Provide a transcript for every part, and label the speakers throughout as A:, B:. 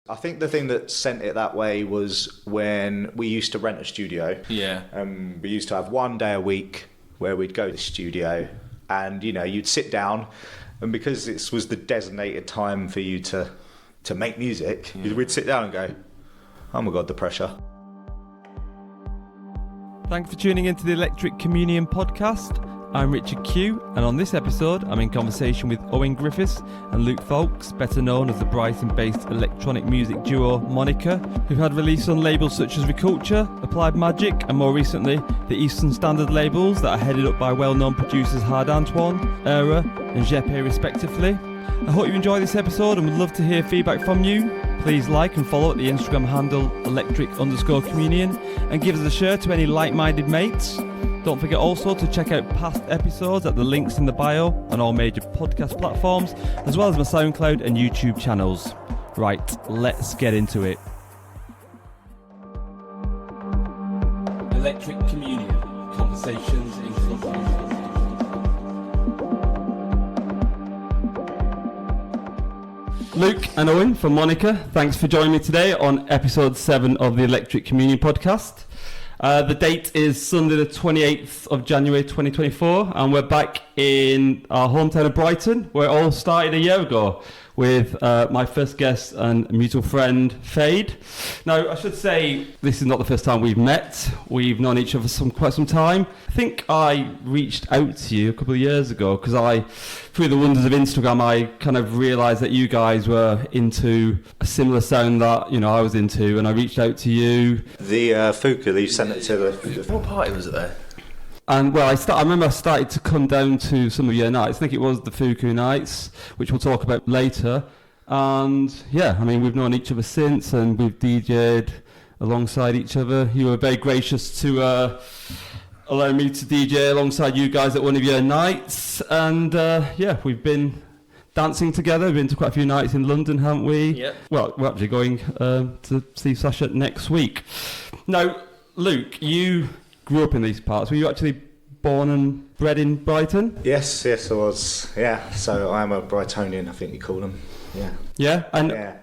A: I think the thing that sent it that way was when we used to rent a studio.
B: Yeah.
A: We used to have one day a week where we'd go to the studio and, you'd sit down, and because this was the designated time for you to make music, we'd sit down and go, oh my God, the pressure.
C: Thanks for tuning into the Electric Communion podcast. I'm Richard Q, and on this episode, I'm in conversation with Owen Griffiths and Luke Folks, better known as the Brighton-based electronic music duo Monica, who've had release on labels such as Reculture, Applied Magic, and more recently, the Eastern Standard labels that are headed up by well-known producers Hard Antoine, Aera, and Jeppe respectively. I hope you enjoy this episode and would love to hear feedback from you. Please like and follow at the Instagram handle electric_communion and give us a share to any like-minded mates. Don't forget also to check out past episodes at the links in the bio on all major podcast platforms, as well as my SoundCloud and YouTube channels. Right, let's get into it. Electric Communion, conversations in clubhouse. Luke and Owen from Monica, thanks for joining me today on episode 7 of the Electric Communion podcast. The date is Sunday the 28th of January 2024, and we're back in our hometown of Brighton, where it all started a year ago with my first guest and mutual friend, Fade. Now, I should say this is not the first time we've met. We've known each other for quite some time. I think I reached out to you a couple of years ago because through the wonders of Instagram, I kind of realised that you guys were into a similar sound that, I was into, and I reached out to you.
A: The Foucault, you sent it to the...
B: What party was it there?
C: And well, I remember I started to come down to some of your nights. I think it was the Foucault nights, which we'll talk about later. And yeah, we've known each other since, and we've DJed alongside each other. You were very gracious to allow me to DJ alongside you guys at one of your nights. And yeah, we've been dancing together. We've been to quite a few nights in London, haven't we?
B: Yeah.
C: Well, we're actually going to see Sasha next week. Now, Luke, you grew up in these parts. Were you actually born and bred in Brighton?
A: Yes, I was. Yeah, so I'm a Brightonian, I think you call them. Yeah.
C: Yeah, and
A: yeah.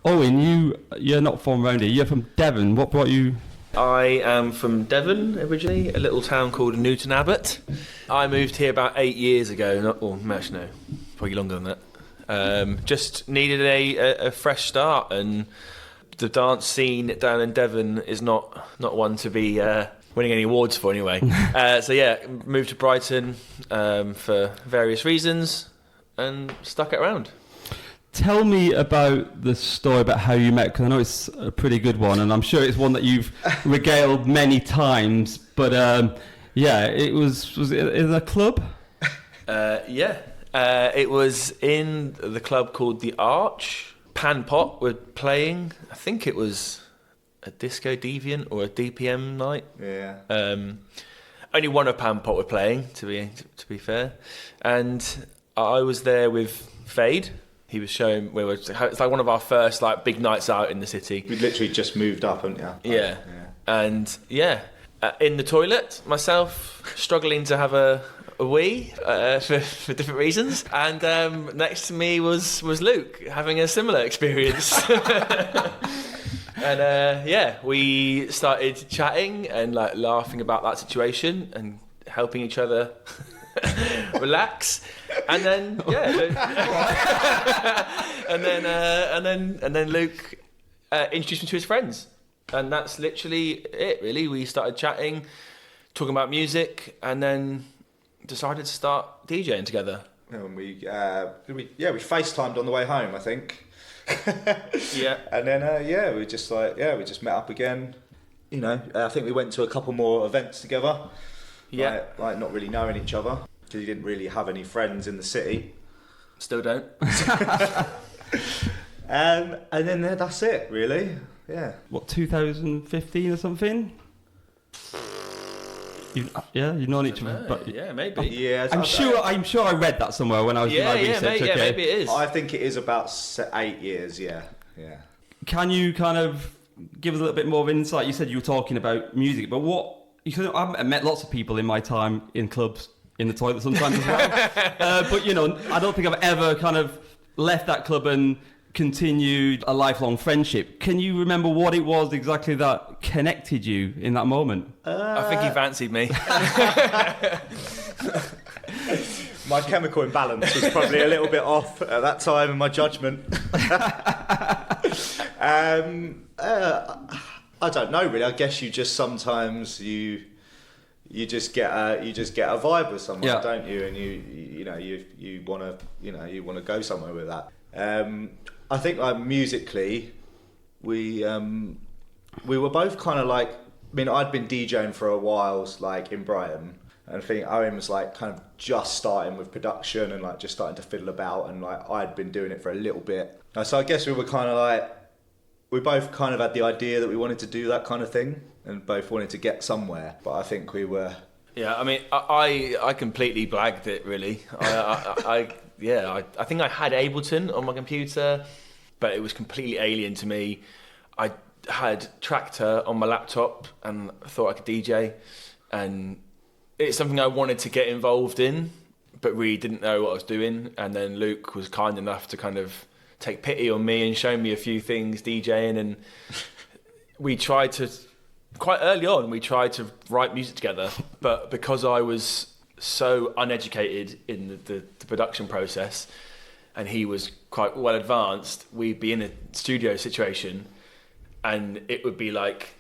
C: Owen, you're not from around here. You're from Devon. What brought you?
B: I am from Devon originally, a little town called Newton Abbot. I moved here about 8 years ago. Probably longer than that. Just needed a fresh start, and the dance scene down in Devon is not one to be winning any awards for anyway. So yeah, moved to Brighton for various reasons and stuck it around.
C: Tell me about the story about how you met, because I know it's a pretty good one, and I'm sure it's one that you've regaled many times. But yeah, was it in a club?
B: Yeah, it was in the club called the Arch. Pan Pot were playing. I think it was a Disco Deviant or a DPM night.
A: Yeah.
B: Only one of Pan Pot were playing, to be fair, and I was there with Fade. He was showing. It's like one of our first big nights out in the city.
A: We'd literally just moved up, hadn't you?
B: Yeah. And yeah, in the toilet myself, struggling to have a wee for different reasons, and next to me was Luke having a similar experience. And yeah, we started chatting and laughing about that situation and helping each other relax, and then and then Luke introduced me to his friends, and that's literally it. Really, we started chatting, talking about music, and then decided to start DJing together.
A: And we FaceTimed on the way home, I think.
B: Yeah.
A: And then we just met up again. I think we went to a couple more events together.
B: Yeah.
A: Like not really knowing each other because you didn't really have any friends in the city.
B: Still don't.
A: And then that's it, really. Yeah.
C: What, 2015 or something? You've known each other. But
B: yeah, maybe.
A: Yeah,
C: I'm sure I read that somewhere when I was doing my research.
B: Maybe it is.
A: I think it is about 8 years. Yeah.
C: Can you kind of give us a little bit more of insight? You said you were talking about music, but I've met lots of people in my time in clubs, in the toilet sometimes as well. But I don't think I've ever kind of left that club and continued a lifelong friendship. Can you remember what it was exactly that connected you in that moment?
B: I think he fancied me.
A: My chemical imbalance was probably a little bit off at that time in my judgment. I don't know really. I guess you just sometimes you just get a vibe with someone, don't you? And you want to go somewhere with that. I think like musically, we were both kind of like. I mean, I'd been DJing for a while, like in Brighton, and I think Owen was like kind of just starting with production and like just starting to fiddle about, and like I'd been doing it for a little bit. So I guess we were kind of like, we both kind of had the idea that we wanted to do that kind of thing, and both wanted to get somewhere. But I think we were.
B: Yeah, I mean, I completely blagged it really. I think I had Ableton on my computer, but it was completely alien to me. I had Tractor on my laptop and thought I could DJ, and it's something I wanted to get involved in, but really didn't know what I was doing. And then Luke was kind enough to kind of take pity on me and show me a few things DJing, and we tried to, quite early on, we tried to write music together, but because I was so uneducated in the production process and he was quite well advanced, we'd be in a studio situation and it would be like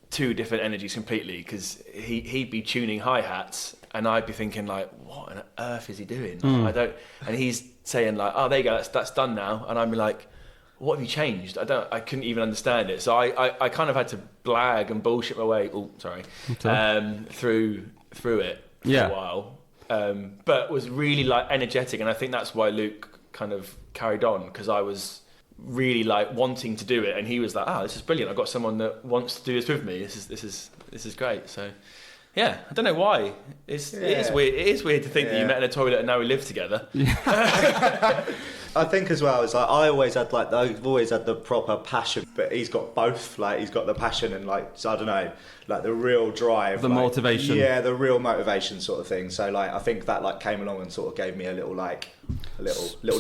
B: two different energies completely, because he'd be tuning hi-hats and I'd be thinking like, what on earth is he doing? And he's saying like, oh, there you go, that's done now. And I'd be like, what have you changed? I couldn't even understand it. So I kind of had to blag and bullshit my way, through it for a while. But was really like energetic, and I think that's why Luke kind of carried on, because I was really like wanting to do it, and he was like, this is brilliant. I've got someone that wants to do this with me. This is great. So yeah, I don't know why. It is weird. It is weird to think that you met in a toilet and now we live together.
A: I think as well, it's like I've always had the proper passion, but he's got both. Like he's got the passion and like, so I don't know, like the real drive,
C: the motivation.
A: Yeah, the real motivation sort of thing. So like I think that like came along and sort of gave me a little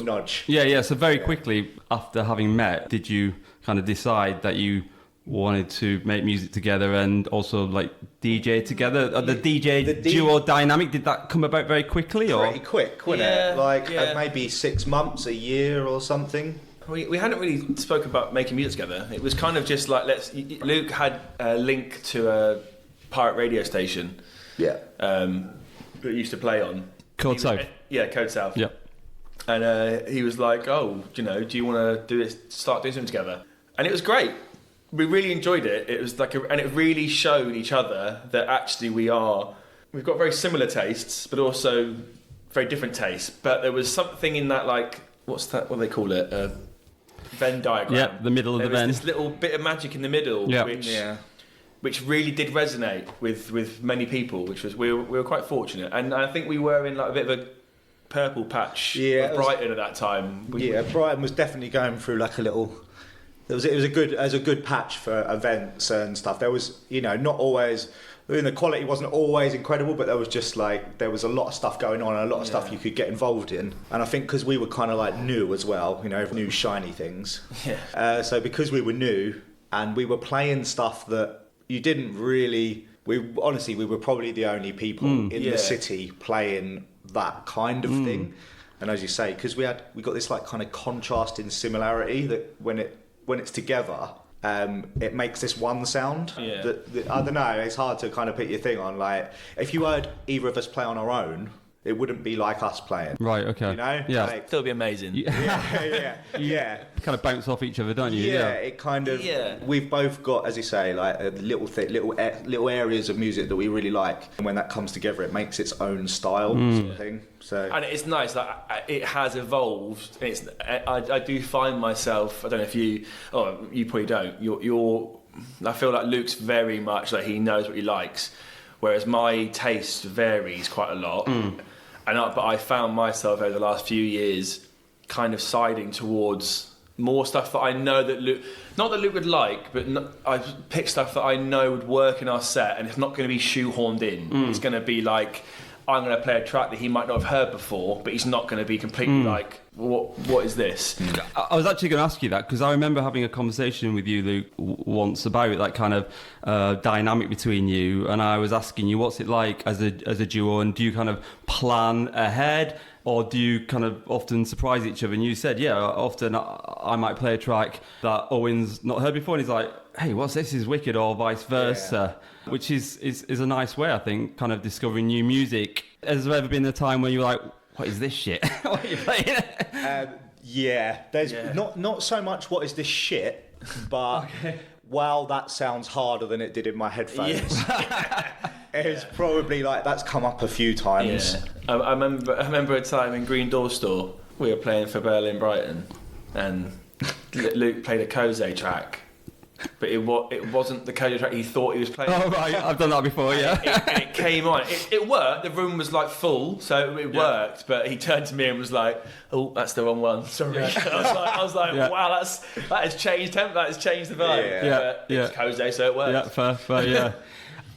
A: nudge.
C: Yeah. So very quickly after having met, did you kind of decide that you wanted to make music together and also like DJ together? The DJ duo dynamic, did that come about very quickly?
A: Pretty quick, wasn't it? Like maybe 6 months, a year or something.
B: We hadn't really spoken about making music together. It was kind of just like, Luke had a link to a pirate radio station that he used to play on.
C: Code South.
B: Yeah, Code South.
C: Yeah.
B: And he was like, do you want to start doing something together? And it was great. We really enjoyed it. It was like, and it really showed each other that actually we've got very similar tastes, but also very different tastes. But there was something in that, like, what do they call it? Venn diagram.
C: Yeah, the middle of the Venn.
B: This little bit of magic in the middle, which really did resonate with many people. Which was we were quite fortunate, and I think we were in like a bit of a purple patch of Brighton at that time.
A: Brighton was definitely going through like a little. It was a good patch for events and stuff. There was, not always. I mean, the quality wasn't always incredible, but there was a lot of stuff going on and a lot of stuff you could get involved in. And I think because we were kind of like new as well, new shiny things. Yeah. So because we were new and we were playing stuff that you didn't really. We were probably the only people in the city playing that kind of thing. And as you say, because we got this like kind of contrasting similarity that when it's together, it makes this one sound.
B: Yeah.
A: That I don't know. It's hard to kind of put your thing on. Like, if you heard either of us play on our own, it wouldn't be like us playing.
C: Right. Okay.
A: Yeah.
B: Like, still be amazing.
A: Yeah.
C: Kind of bounce off each other, don't you?
A: Yeah. It kind of. Yeah. We've both got, as you say, like little areas of music that we really like, and when that comes together, it makes its own style sort of thing. So.
B: And it's nice that it has evolved. I do find myself. I don't know if you. Oh, you probably don't. I feel like Luke's very much like he knows what he likes, whereas my taste varies quite a lot. But I found myself over the last few years kind of siding towards more stuff that I know that Luke, not that Luke would like, but I pick stuff that I know would work in our set, and it's not going to be shoehorned in. It's going to be like, I'm going to play a track that he might not have heard before, but he's not going to be completely like, what is this?
C: I was actually going to ask you that, because I remember having a conversation with you, Luke, once about that kind of dynamic between you, and I was asking you, what's it like as a duo, and do you kind of plan ahead, or do you kind of often surprise each other? And you said, yeah, often I might play a track that Owen's not heard before, and he's like, hey, what's this? Is wicked, or vice versa, which is a nice way, I think, kind of discovering new music. Has there ever been a time when you're like, what is this shit? What are you playing?
A: There's not so much what is this shit, but wow, that sounds harder than it did in my headphones. It's probably like that's come up a few times.
B: Yeah. I remember a time in Green Door Store, we were playing for Berlin-Brighton, and Luke played a Codesouthradio track. But it wasn't the Codesouthradio track he thought he was playing.
C: Oh, right, I've done that before, yeah.
B: And it came on. It worked. The room was like full, so it worked. But he turned to me and was like, "Oh, that's the wrong one. Sorry." Yeah. I was like, "Wow, that has changed tempo. That has changed the vibe." It's Codesouthradio, so it worked.
C: Yeah, fair, yeah.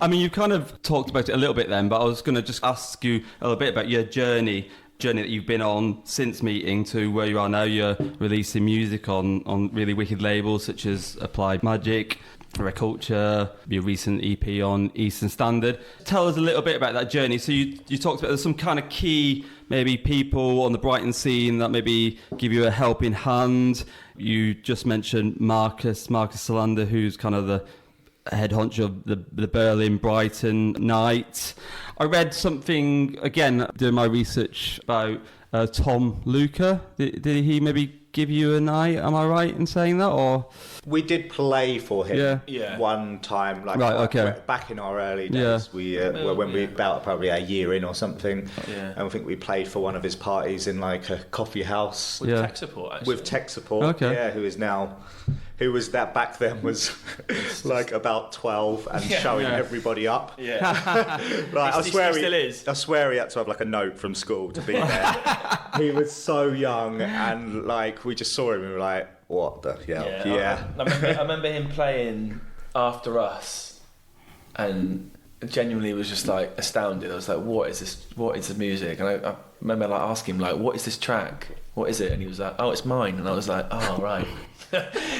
C: I mean, you've kind of talked about it a little bit then, but I was going to just ask you a little bit about your journey that you've been on since meeting to where you are now. You're releasing music on really wicked labels such as Applied Magic, Reculture, your recent EP on Eastern Standard. Tell us a little bit about that journey. So you talked about there's some kind of key maybe people on the Brighton scene that maybe give you a helping hand. You just mentioned Marcus Solander, who's kind of the head honcho of the Berlin-Brighton night. I read something, again, doing my research about Tom Luca. Did he maybe give you a night? Am I right in saying that? Or
A: we did play for him one time, back in our early days. We when we about probably a year in or something, and I think we played for one of his parties in like a coffee house
B: with tech support. Actually.
A: With tech support, who was that back then was like about 12 and showing everybody up. I swear
B: still is.
A: I swear he had to have like a note from school to be there. He was so young, and like we just saw him and we were like, what the hell?
B: I remember him playing After Us, and genuinely was just like astounded. I was like, what is this? What is the music? And I remember like asking him like, what is this track? What is it? And he was like, oh, it's mine. And I was like, oh, right.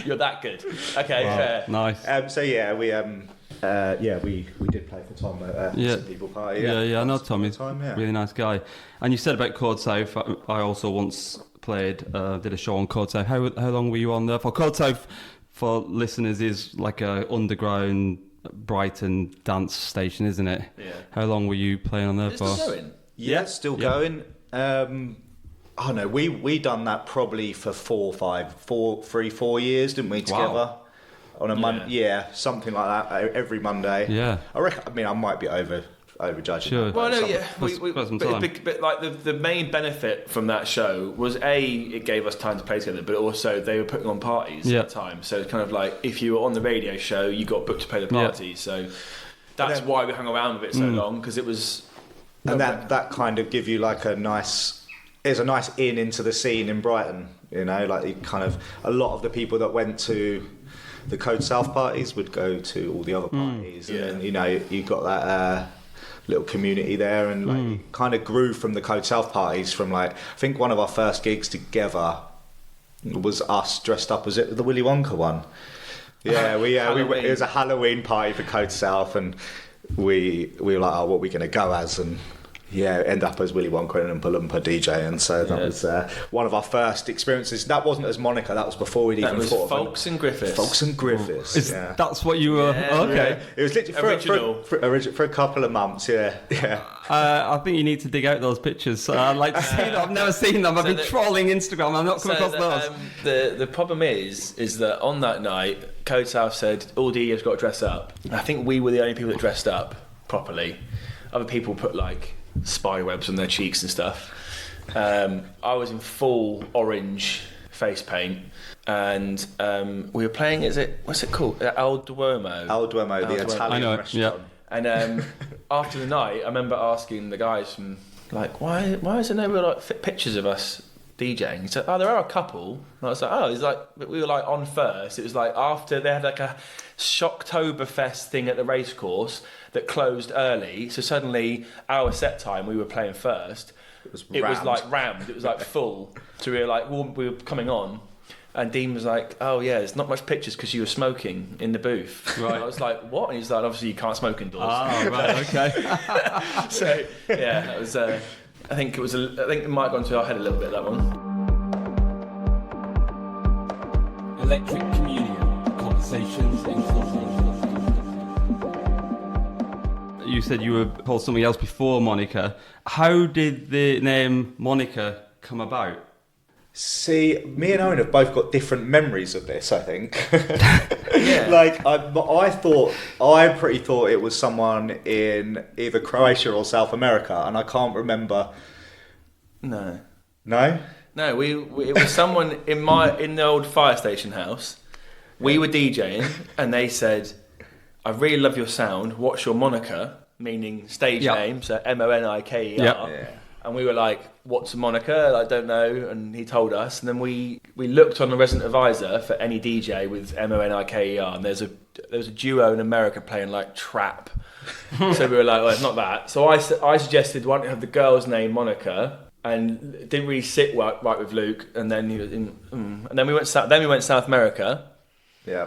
B: You're that good. Okay, fair.
C: Nice.
A: We did play for Tom at some people party.
C: I know Tom. He's a really nice guy. And you said about Codesouth. I also once did a show on Codesouth. How long were you on there for? Codesouth, for listeners, is like a underground Brighton dance station, isn't it? Yeah. How long were you playing on there for?
B: Still going?
A: Yeah, still going. We done that probably for 4 years, didn't we, together?
C: Wow.
A: On a Monday, something like that, every Monday.
C: Yeah.
A: I might be overjudging.
C: Sure.
B: Well, no, yeah.
C: But
B: like the main benefit from that show was it gave us time to play together, but also they were putting on parties at the time. So it's kind of like if you were on the radio show, you got booked to play the party. So that's why we hung around with it so long, because it was.
A: And that kind of give you like a nice in into the scene in Brighton. You know, like kind of a lot of the people that went to the Codesouth parties would go to all the other parties, and then you got that little community there, and like it kind of grew from the Codesouth parties. From like I think one of our first gigs together was us dressed up as the Willy Wonka one. Yeah, it was a Halloween party for Codesouth, and we were like, oh, what are we going to go as? And end up as Willy Wonka and Oompa Loompa DJ, and so that was one of our first experiences. That wasn't as Monica, that was before we'd even thought of it.
B: Folks and Griffiths.
A: Folks and Griffiths.
C: That's what you were. Okay.
A: Yeah. It was literally for a couple of months.
C: I think you need to dig out those pictures. I'd like to see them. I've never seen them. I've been trolling Instagram. I've not come across those.
B: The problem is that on that night, Codesouth said all DJs got to dress up. I think we were the only people that dressed up properly. Other people put like spider webs on their cheeks and stuff. I was in full orange face paint, and we were playing. What's it called? El Duomo,
A: the Italian restaurant.
C: Yeah.
B: And after the night, I remember asking the guys from like, why is there no real like pictures of us DJing? He said, oh, there are a couple. And I was like, oh, he's like, we were like on first. It was like after they had like a Shocktoberfest thing at the racecourse that closed early. So suddenly our set time, we were playing first. It was like rammed. It was like full. So we were like, we were coming on. And Dean was like, oh yeah, there's not much pictures because you were smoking in the booth. Right. And I was like, what? And he's like, obviously you can't smoke indoors.
C: Oh, right, okay.
B: So yeah, that was. I think it might have gone to our head a little bit, that one.
C: Electric Communion, conversations in You said you were called something else before Monica. How did the name Monica come about?
A: See, me and Owen have both got different memories of this, I think.
B: Yeah.
A: Like, I pretty thought it was someone in either Croatia or South America, and I can't remember.
B: No?
A: No,
B: it was someone in the old fire station house. We were DJing, and they said, I really love your sound, what's your moniker? Meaning stage name, so Moniker. Yeah. And we were like, what's a moniker? I don't know. And he told us. And then we looked on the resident advisor for any DJ with Moniker. And there was a duo in America playing like trap. So we were like, well, it's not that. So I suggested, why don't you have the girl's name Monica? And it didn't really sit right with Luke. And then he was and then we went South America.
A: Yeah.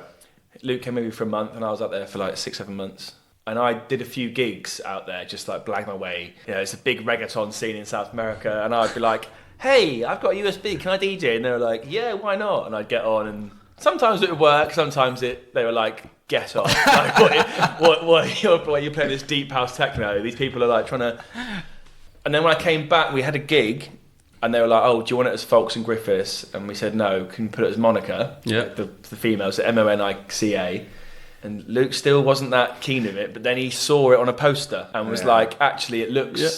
B: Luke came maybe for a month, and I was out there for like 6-7 months. And I did a few gigs out there, just like blagging my way. You know, it's a big reggaeton scene in South America, and I'd be like, "Hey, I've got a USB. Can I DJ?" And they were like, "Yeah, why not?" And I'd get on, and sometimes it would work. Sometimes they were like, "Get off! Like, what? You're playing this deep house techno. These people are like trying to." And then when I came back, we had a gig, and they were like, "Oh, do you want it as Folks and Griffiths?" And we said, "No, can you put it as Monica?" Yeah, the females, so Monica. And Luke still wasn't that keen of it, but then he saw it on a poster and was like, actually, it looks... Yeah.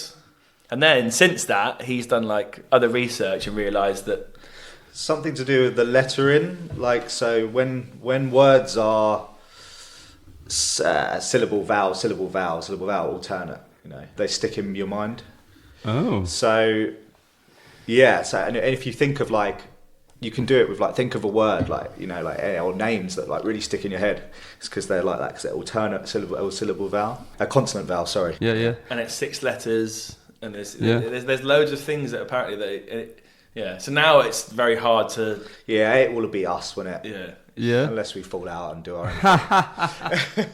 B: And then, since that, he's done like other research and realised that...
A: Something to do with the lettering. Like, so when words are syllable, vowel, alternate, you know, they stick in your mind.
C: Oh.
A: So, yeah. So, and if you think of like... You can do it with like, think of a word like, you know, like, or names that like really stick in your head. It's because they're like that, because they're alternate syllable vowel, consonant vowel, sorry.
C: Yeah.
B: And it's 6 letters, and there's loads of things that apparently so now it's very hard to...
A: Yeah, it will be us, won't it?
B: Yeah.
A: Unless we fall out and do our own thing.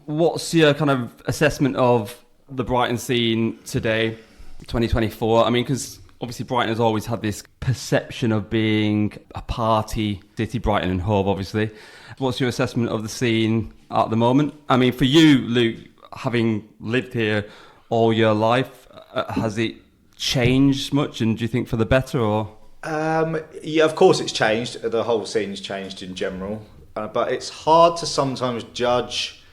C: What's your kind of assessment of the Brighton scene today, 2024? I mean, because... Obviously, Brighton has always had this perception of being a party city, Brighton and Hove, obviously. What's your assessment of the scene at the moment? I mean, for you, Luke, having lived here all your life, has it changed much? And do you think for the better, or...?
A: Yeah, of course it's changed. The whole scene's changed in general. But it's hard to sometimes judge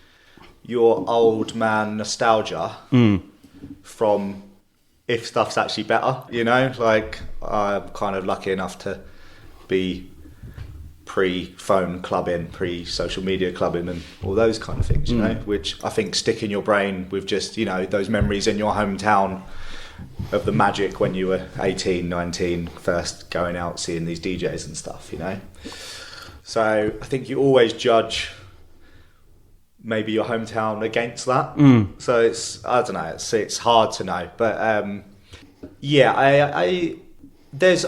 A: your old man nostalgia from... if stuff's actually better, you know, like I'm kind of lucky enough to be pre-phone clubbing, pre-social media clubbing and all those kind of things, you know, which I think stick in your brain with just, you know, those memories in your hometown of the magic when you were 18, 19, first going out, seeing these DJs and stuff, you know. So I think you always judge maybe your hometown against that. So it's, I don't know, it's hard to know, but yeah, I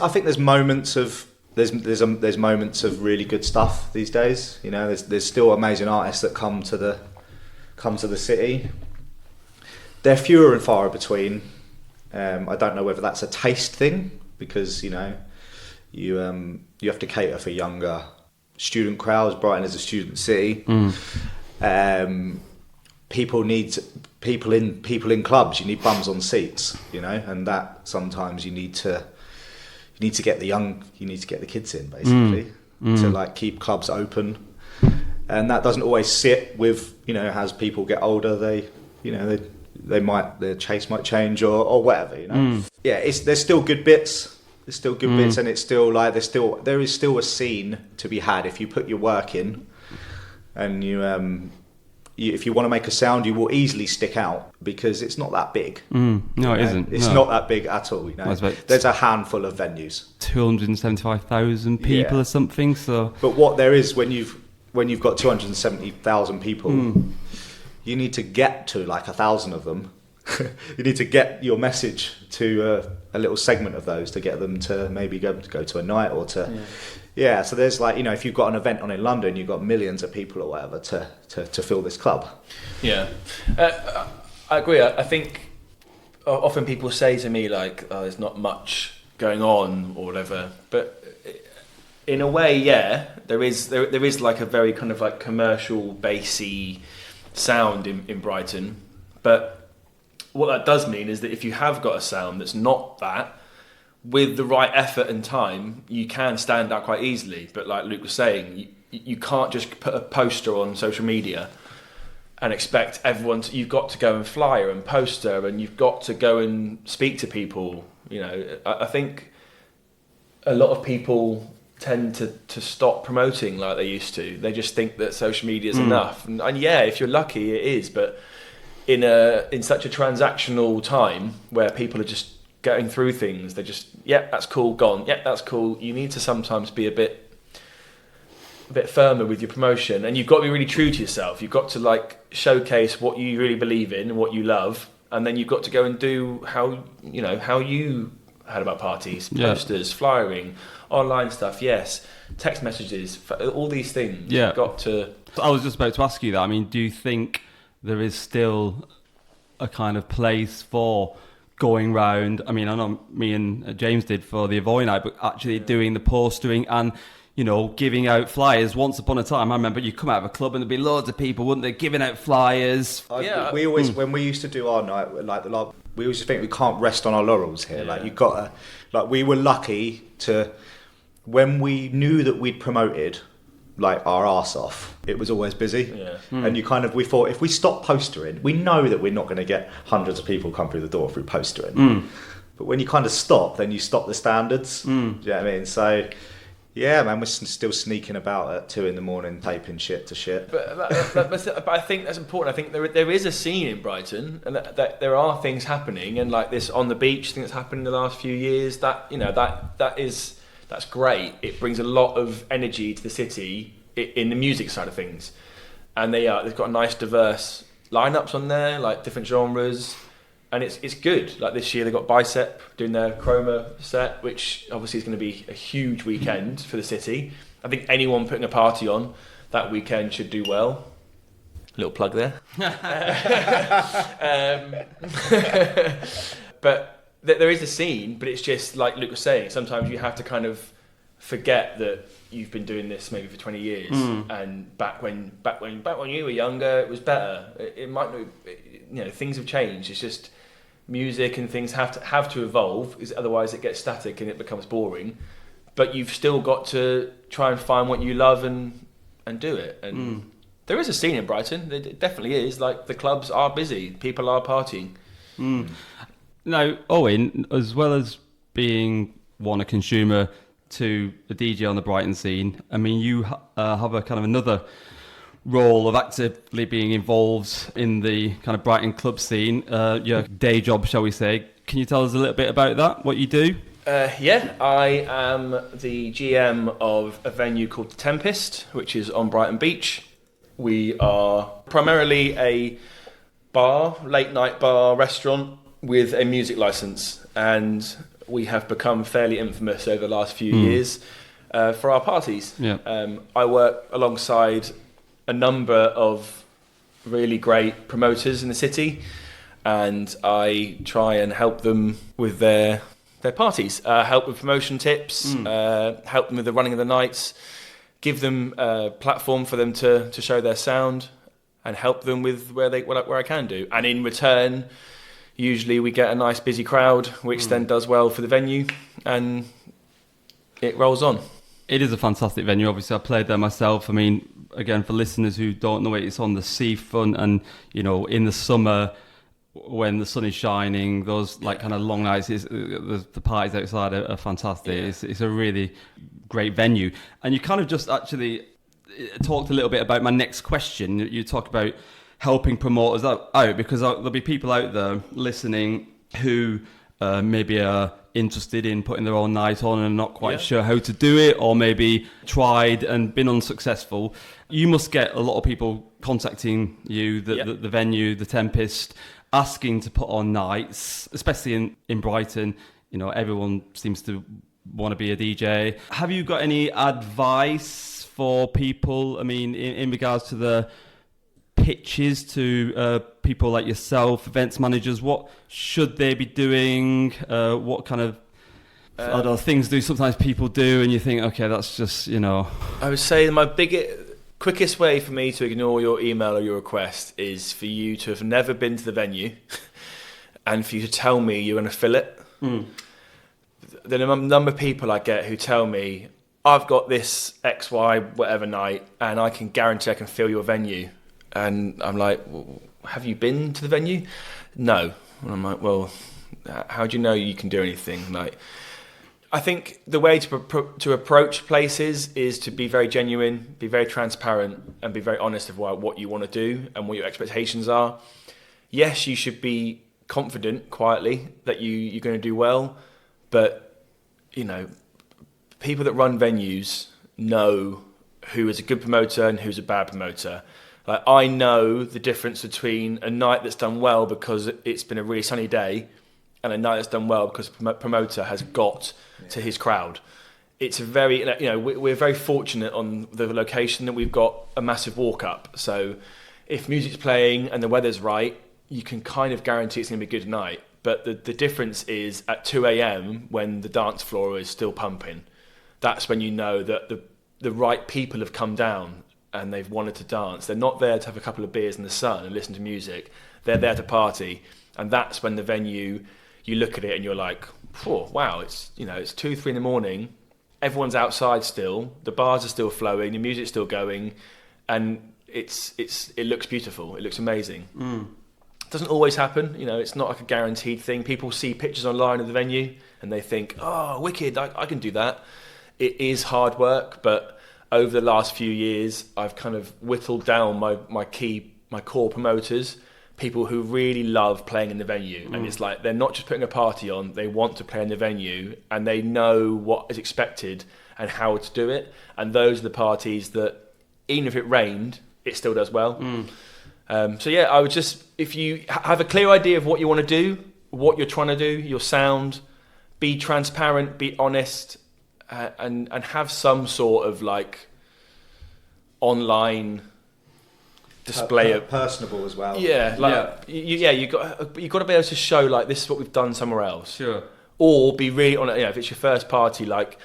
A: think there's moments of there's moments of really good stuff these days, you know. There's still amazing artists that come to the city. They're fewer and far between. I don't know whether that's a taste thing, because, you know, you have to cater for younger student crowds. Brighton is a student city. People need people in clubs. You need bums on seats, you know, and that sometimes you need to get the kids in, basically, to like keep clubs open, and that doesn't always sit with, you know, as people get older, their taste might change or whatever, you know. Yeah, there's still good bits. There's still good bits, and it's still like there is still a scene to be had if you put your work in, and you if you want to make a sound, you will easily stick out because it's not that big.
C: No, it isn't.
A: It's not that big at all. There's a handful of venues,
C: 275,000 people or something. So,
A: but what there is when you've got 270,000 people, you need to get to like 1,000 of them. You need to get your message to a little segment of those to get them to maybe go to a night or to. Yeah, so there's like, if you've got an event on in London, you've got millions of people or whatever to fill this club.
B: Yeah, I agree. I think often people say to me like, oh, there's not much going on or whatever, but in a way, yeah, there is like a very kind of like commercial bassy sound in Brighton, but what that does mean is that if you have got a sound that's not that, with the right effort and time, you can stand out quite easily. But like Luke was saying, you can't just put a poster on social media and expect everyone to, you've got to go and flyer and poster and you've got to go and speak to people. I think a lot of people tend to stop promoting like they used to. They just think that social media is enough. And yeah, if you're lucky, it is. But in such a transactional time where people are just going through things, they just, that's cool, gone. That's cool. You need to sometimes be a bit firmer with your promotion, and you've got to be really true to yourself. You've got to like showcase what you really believe in and what you love, and then you've got to go and do how you had about parties, posters, flyering, online stuff, text messages, all these things. You've got to.
C: I was just about to ask you that. I mean, do you think there is still a kind of place for going round? I mean, I know me and James did for the AVOY night, but actually doing the postering and, giving out flyers. Once upon a time, I remember you come out of a club and there'd be loads of people, wouldn't they, giving out flyers.
A: We always, when we used to do our night, we always think we can't rest on our laurels here. Like you got to, we were lucky to, when we knew that we'd promoted like our arse off, it was always busy. And we thought if we stop postering, we know that we're not going to get hundreds of people come through the door through postering. But when you kind of stop, then you stop the standards. Do you know what I mean? So yeah, man, we're still sneaking about at 2 a.m, taping shit to shit.
B: But I think that's important. I think there is a scene in Brighton, and that there are things happening, and like this on the beach thing that's happened in the last few years. That's great. It brings a lot of energy to the city in the music side of things, and they've got a nice diverse lineups on there, like different genres, and it's good. Like this year they got Bicep doing their Chroma set, which obviously is going to be a huge weekend for the city. I think anyone putting a party on that weekend should do well. Little plug there. But there is a scene, but it's just like Luke was saying, sometimes you have to kind of forget that you've been doing this maybe for 20 years, and back when you were younger, it was better. It might not, things have changed. It's just music and things have to evolve, because otherwise it gets static and it becomes boring. But you've still got to try and find what you love and do it. And there is a scene in Brighton. It definitely is. Like the clubs are busy, people are partying.
C: Now, Owen, as well as being a consumer to a DJ on the Brighton scene, I mean, you have a kind of another role of actively being involved in the kind of Brighton club scene, your day job, shall we say. Can you tell us a little bit about that, what you do?
B: I am the GM of a venue called The Tempest, which is on Brighton Beach. We are primarily a bar, late night bar, restaurant with a music license, and we have become fairly infamous over the last few years for our parties. I work alongside a number of really great promoters in the city, and I try and help them with their parties, help with promotion tips, help them with the running of the nights, give them a platform for them to show their sound, and help them with where I can do. And in return, usually we get a nice busy crowd, which then does well for the venue, and it rolls on.
C: It is a fantastic venue. Obviously, I played there myself. I mean, again, for listeners who don't know it, it's on the seafront, and in the summer when the sun is shining, those like kind of long nights, the parties outside are fantastic. Yeah. It's a really great venue, and you kind of just actually talked a little bit about my next question. You talk about helping promoters out, because there'll be people out there listening who maybe are interested in putting their own night on and not quite sure how to do it, or maybe tried and been unsuccessful. You must get a lot of people contacting you, the venue, the Tempest, asking to put on nights, especially in Brighton. You know, everyone seems to want to be a DJ. Have you got any advice for people? I mean, in regards to the pitches to people like yourself, events managers, what should they be doing? What kind of other things do sometimes people do and you think, okay, that's just, you know...
B: I would say my quickest way for me to ignore your email or your request is for you to have never been to the venue and for you to tell me you're going to fill it. The number of people I get who tell me, I've got this XY whatever night and I can guarantee I can fill your venue. And I'm like, well, have you been to the venue? No. And I'm like, well, how do you know you can do anything? Like, I think the way to approach places is to be very genuine, be very transparent, and be very honest of what you want to do and what your expectations are. Yes, you should be confident quietly that you're going to do well, but, you know, people that run venues know who is a good promoter and who's a bad promoter. Like, I know the difference between a night that's done well because it's been a really sunny day and a night that's done well because the promoter has got to his crowd. It's a very, you know, we're very fortunate on the location that we've got a massive walk up. So if music's playing and the weather's right, you can kind of guarantee it's going to be a good night. But the difference is at 2 a.m. when the dance floor is still pumping. That's when you know that the right people have come down and they've wanted to dance. They're not there to have a couple of beers in the sun and listen to music. They're there to party. And that's when the venue, you look at it and you're like, oh, wow, it's 2, 3 in the morning. Everyone's outside still. The bars are still flowing. The music's still going. And it looks beautiful. It looks amazing. It doesn't always happen. You know, it's not like a guaranteed thing. People see pictures online of the venue and they think, oh, wicked, I can do that. It is hard work, but over the last few years, I've kind of whittled down my core promoters, people who really love playing in the venue. And it's like, they're not just putting a party on, they want to play in the venue and they know what is expected and how to do it. And those are the parties that, even if it rained, it still does well. So yeah, I would just, if you have a clear idea of what you want to do, what you're trying to do, your sound, be transparent, be honest, and have some sort of like online display of
A: personable as well.
B: Yeah, like you got to be able to show like this is what we've done somewhere else.
C: Sure.
B: Or be really on. You know, if it's your first party, like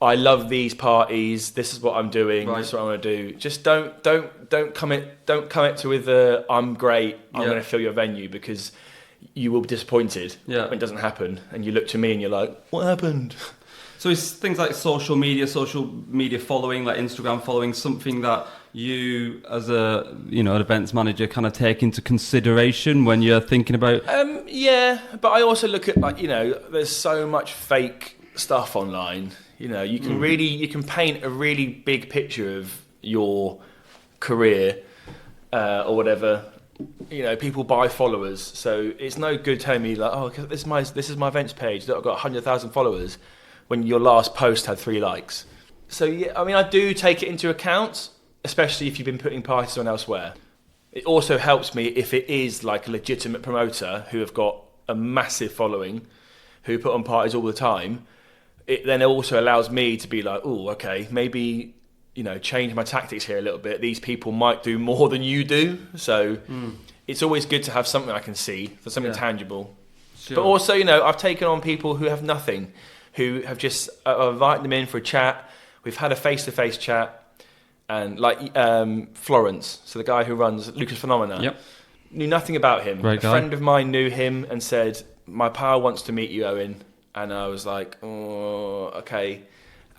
B: I love these parties. This is what I'm doing. Right. This is what I want to do. Just don't come it to with the I'm great. I'm going to fill your venue, because you will be disappointed when it doesn't happen. And you look to me and you're like, what happened?
C: So is things like social media following, like Instagram following, something that you, as a an events manager, kind of take into consideration when you're thinking about?
B: Yeah, but I also look at there's so much fake stuff online. You can you can paint a really big picture of your career or whatever. People buy followers, so it's no good telling me like, oh, this is my events page that I've got 100,000 followers, when your last post had 3 likes. So yeah, I mean, I do take it into account, especially if you've been putting parties on elsewhere. It also helps me if it is like a legitimate promoter who have got a massive following, who put on parties all the time. It then also allows me to be like, oh, okay, maybe, change my tactics here a little bit. These people might do more than you do. So it's always good to have something I can see, for something tangible. Sure. But also, I've taken on people who have nothing, who have just invited them in for a chat. We've had a face-to-face chat. And like Florence, so the guy who runs Lucas Phenomena, knew nothing about him.
C: Great guy.
B: A friend of mine knew him and said, my pal wants to meet you, Owen. And I was like, oh, okay.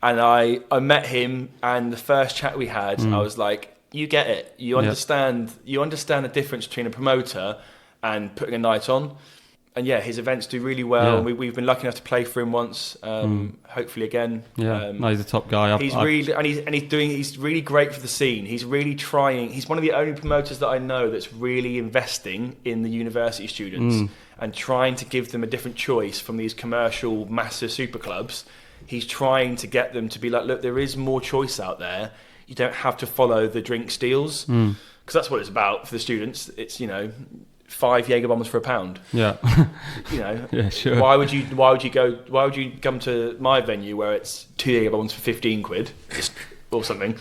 B: And I met him, and the first chat we had, I was like, you get it. You understand the difference between a promoter and putting a night on. yeah, his events do really well. And we've been lucky enough to play for him once. Hopefully again.
C: Yeah, no, he's a top guy.
B: He's really great for the scene. He's really trying. He's one of the only promoters that I know that's really investing in the university students and trying to give them a different choice from these commercial massive super clubs. He's trying to get them to be like, look, there is more choice out there. You don't have to follow the drink steals, because that's what it's about for the students. It's 5 Jaeger bombers for £1.
C: Yeah. Yeah, sure.
B: Why would you come to my venue where it's 2 Jaeger bombs for 15 quid or something?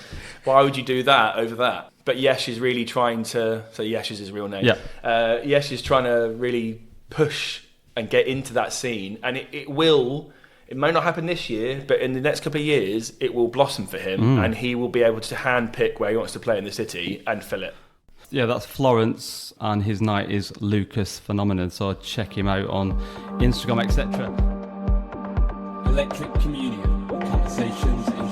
B: Why would you do that over that? But Yesh is really trying to. So Yesh is his real name.
C: Yeah.
B: Yesh is trying to really push and get into that scene, and it will. It may not happen this year, but in the next couple of years, it will blossom for him, and he will be able to handpick where he wants to play in the city and fill it.
C: Yeah, that's Florence, and his night is Lucas Phenomenon, so check him out on Instagram, etc. Electric Communion, conversations in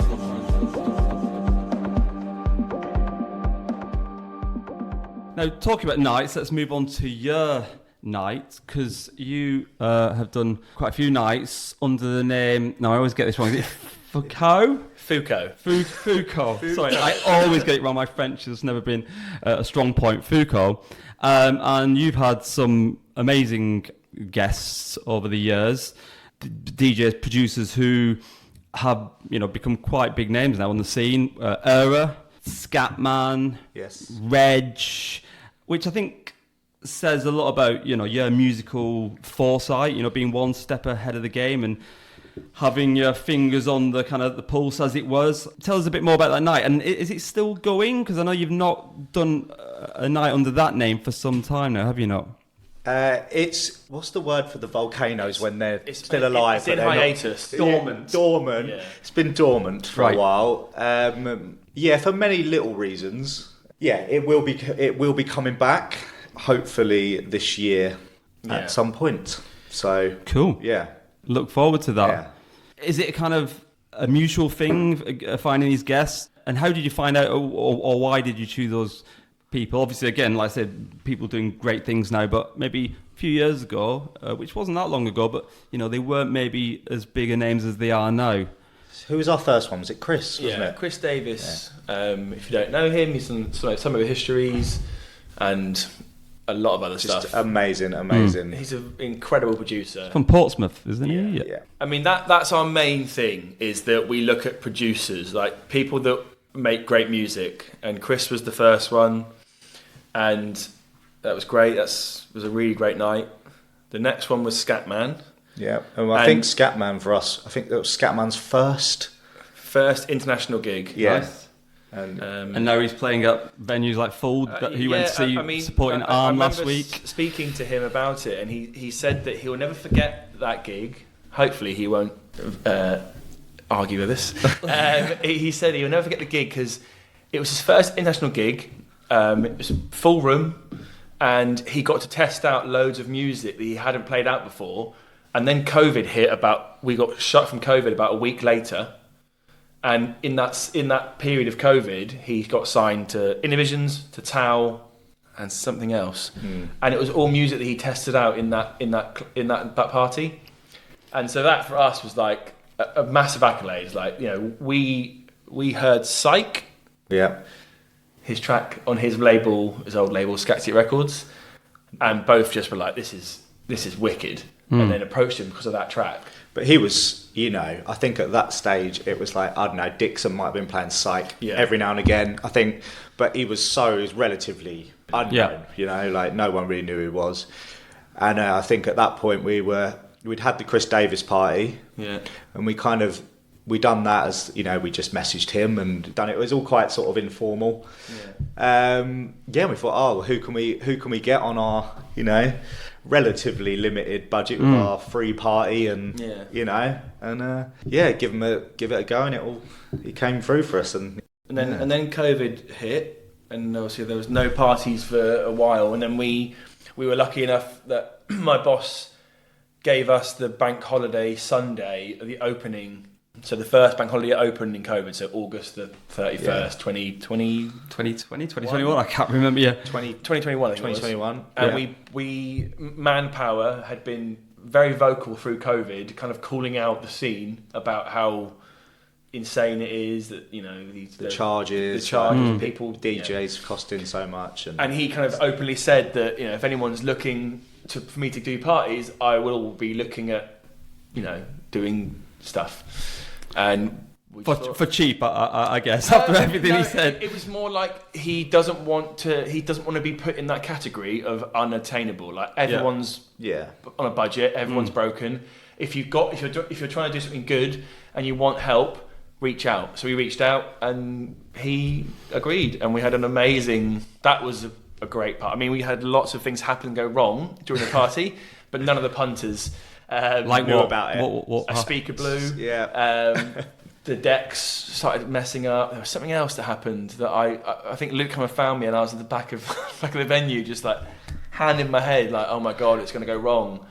C: Now, talking about nights, let's move on to your night, because you have done quite a few nights under the name, now I always get this wrong, is it Foucault? Foucault. Sorry, I always get it wrong. My French has never been a strong point. Foucault. And you've had some amazing guests over the years, DJs, producers who have become quite big names now on the scene. Aera, Skatman,
A: yes,
C: Reg, which I think says a lot about your musical foresight. Being one step ahead of the game and having your fingers on the kind of the pulse, as it was. Tell us a bit more about that night, and is it still going? Because I know you've not done a night under that name for some time now, have you not?
A: It's, what's the word for the volcanoes when they're still alive?
B: It's in hiatus. Dormant.
A: Dormant. Yeah. It's been dormant for a while. For many little reasons. Yeah, it will be coming back, hopefully this year at some point. So
C: cool.
A: Yeah.
C: Look forward to that.
A: Yeah.
C: Is it kind of a mutual thing, finding these guests? And how did you find out, or why did you choose those people? Obviously, again, like I said, people doing great things now, but maybe a few years ago, which wasn't that long ago, but they weren't maybe as big a names as they are now.
A: Who was our first one? Was it Chris? Wasn't it?
B: Chris Davis. Yeah. If you don't know him, he's done some of the histories and a lot of other stuff.
A: Amazing.
B: He's an incredible producer.
C: From Portsmouth, isn't he?
A: Yeah.
B: I mean, that's our main thing, is that we look at producers, like people that make great music. And Chris was the first one, and that was great. That was a really great night. The next one was Skatman.
A: Yeah, and I think Skatman for us, I think that was Skatman's first
B: international gig.
A: Yeah.
B: Nice.
C: And now he's playing at venues like Fold that he went to see, supporting Arm last week. Speaking
B: to him about it, and he said that he'll never forget that gig. Hopefully he won't argue with us. He said he'll never forget the gig because it was his first international gig. It was a full room, and he got to test out loads of music that he hadn't played out before. And then COVID hit. We got shut from COVID about a week later. And in that period of COVID, he got signed to Innovisions, to Tau, and something else. And it was all music that he tested out in that party. And so that for us was like a massive accolade. Like, we heard Psych, his track on his old label, Skaktiet Records, and both just were like, this is wicked, and then approached him because of that track.
A: But he was, I think at that stage, it was like, I don't know, Dixon might have been playing Psych every now and again, I think, but he was relatively unknown, like no one really knew who he was. And I think at that point we'd had the Chris Davis party, and we done that as, we just messaged him and done it. It was all quite sort of informal. We thought, who can we get on our, relatively limited budget with our free party, and give it a go, and it came through for us, and
B: then COVID hit, and obviously there was no parties for a while, and then we were lucky enough that my boss gave us the bank holiday Sunday, the opening So the first bank holiday opened in COVID, so August the 31st, 2020.
C: 2021, I can't remember. Yeah,
B: 2021.
A: 2021.
B: And we Manpower had been very vocal through COVID, kind of calling out the scene about how insane it is that, you know, the charges, people,
A: DJs costing so much,
B: and he kind of openly said that, you know, if anyone's looking for me to do parties, I will be looking at, you know, doing stuff, and
C: for cheap, I guess. After everything he said,
B: it was more like he doesn't want to be put in that category of unattainable. Like everyone's on a budget, everyone's broken. If you're trying to do something good and you want help, reach out. So we reached out and he agreed, and we had an amazing. That was a great part. I mean, we had lots of things happen and go wrong during the party, but none of the punters
A: knew about it.
B: What a speaker blew. The decks started messing up. There was something else that happened that I think Luke kind of found me, and I was at the back of the venue, just like hand in my head, like, oh my god, it's going to go wrong.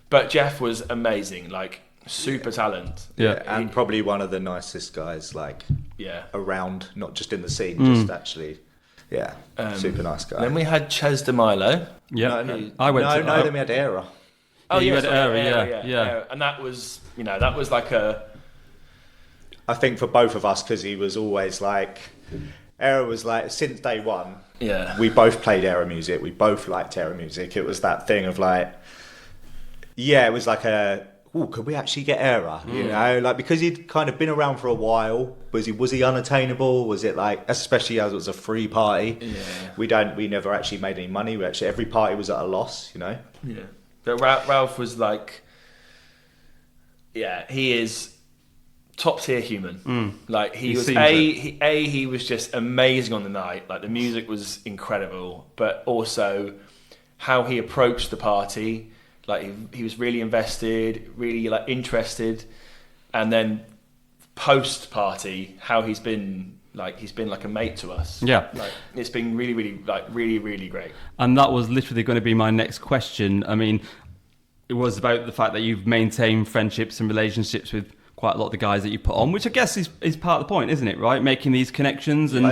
B: But Jeff was amazing, like super talent.
A: And probably one of the nicest guys, like around, not just in the scene, just actually. Super nice guy.
B: Then we had Ches de Milo.
A: Then we had Aera.
B: Oh,
C: you had Aera,
B: yeah. And that was like a.
A: I think for both of us, because he was always like, Aera was like, since day one, we both played Aera music, we both liked Aera music. It was that thing of like, it was like could we actually get Aera? You know, like, because he'd kind of been around for a while, was he unattainable? Was it like, especially as it was a free party, we never actually made any money. Every party was at a loss, you know?
B: Yeah. But Ralph was like, he is top tier human. Like he was just amazing on the night. Like the music was incredible, but also how he approached the party. Like he was really invested, really like interested, and then post party, how he's been like a mate to us.
C: Yeah,
B: like it's been really great.
C: And that was literally going to be my next question. I mean, it was about the fact that you've maintained friendships and relationships with quite a lot of the guys that you put on, which I guess is part of the point, isn't it? Right, making these connections and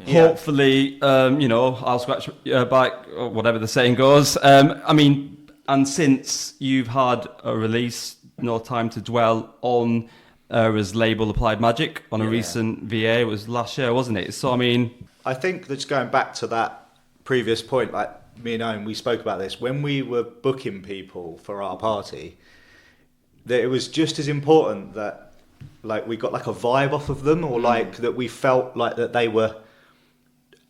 C: hopefully, I'll scratch your back or whatever the saying goes. I mean. And since you've had a release, No Time to Dwell, on Aera's label Applied Magic on a recent VA, it was last year, wasn't it? So, I mean...
A: I think that's going back to that previous point, like me and Owen, we spoke about this. When we were booking people for our party, that it was just as important that like we got like a vibe off of them, or like that we felt like that they were,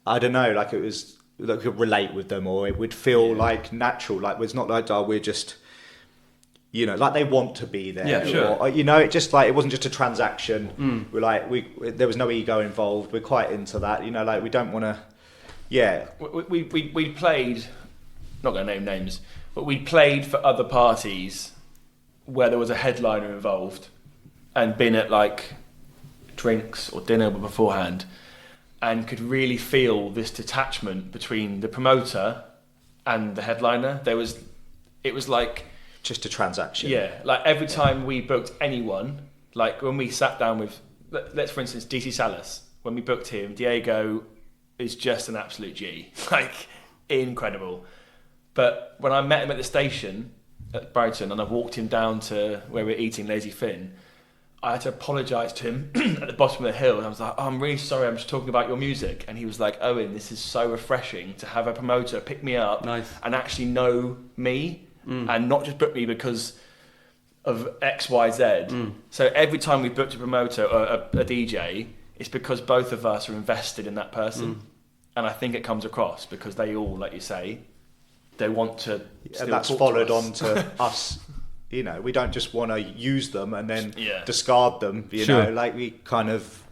A: I don't know, like it was... that could relate with them, or it would feel like natural, like it's not like we're just, you know, like they want to be there, or, you know, it just like it wasn't just a transaction. We're like there was no ego involved. We're quite into that, you know, like we don't want to. We played,
B: not going to name names, but we played for other parties where there was a headliner involved, and been at like drinks or dinner beforehand, and could really feel this detachment between the promoter and the headliner. It was like
A: just a transaction.
B: Yeah, like every time we booked anyone, like when we sat down with, let's for instance, DC Salas, when we booked him, Diego is just an absolute G, like incredible. But when I met him at the station at Brighton and I walked him down to where we were eating Lazy Finn, I had to apologise to him at the bottom of the hill, and I was like, I'm really sorry, I'm just talking about your music. And he was like, Owen, this is so refreshing to have a promoter pick me up and actually know me, and not just book me because of X, Y, Z. So every time we booked a promoter or a DJ, it's because both of us are invested in that person. And I think it comes across because they all, like you say, they want to still
A: that's
B: talk
A: followed
B: to us.
A: on to us. You know, we don't just want to use them and then discard them. You know, like we kind of,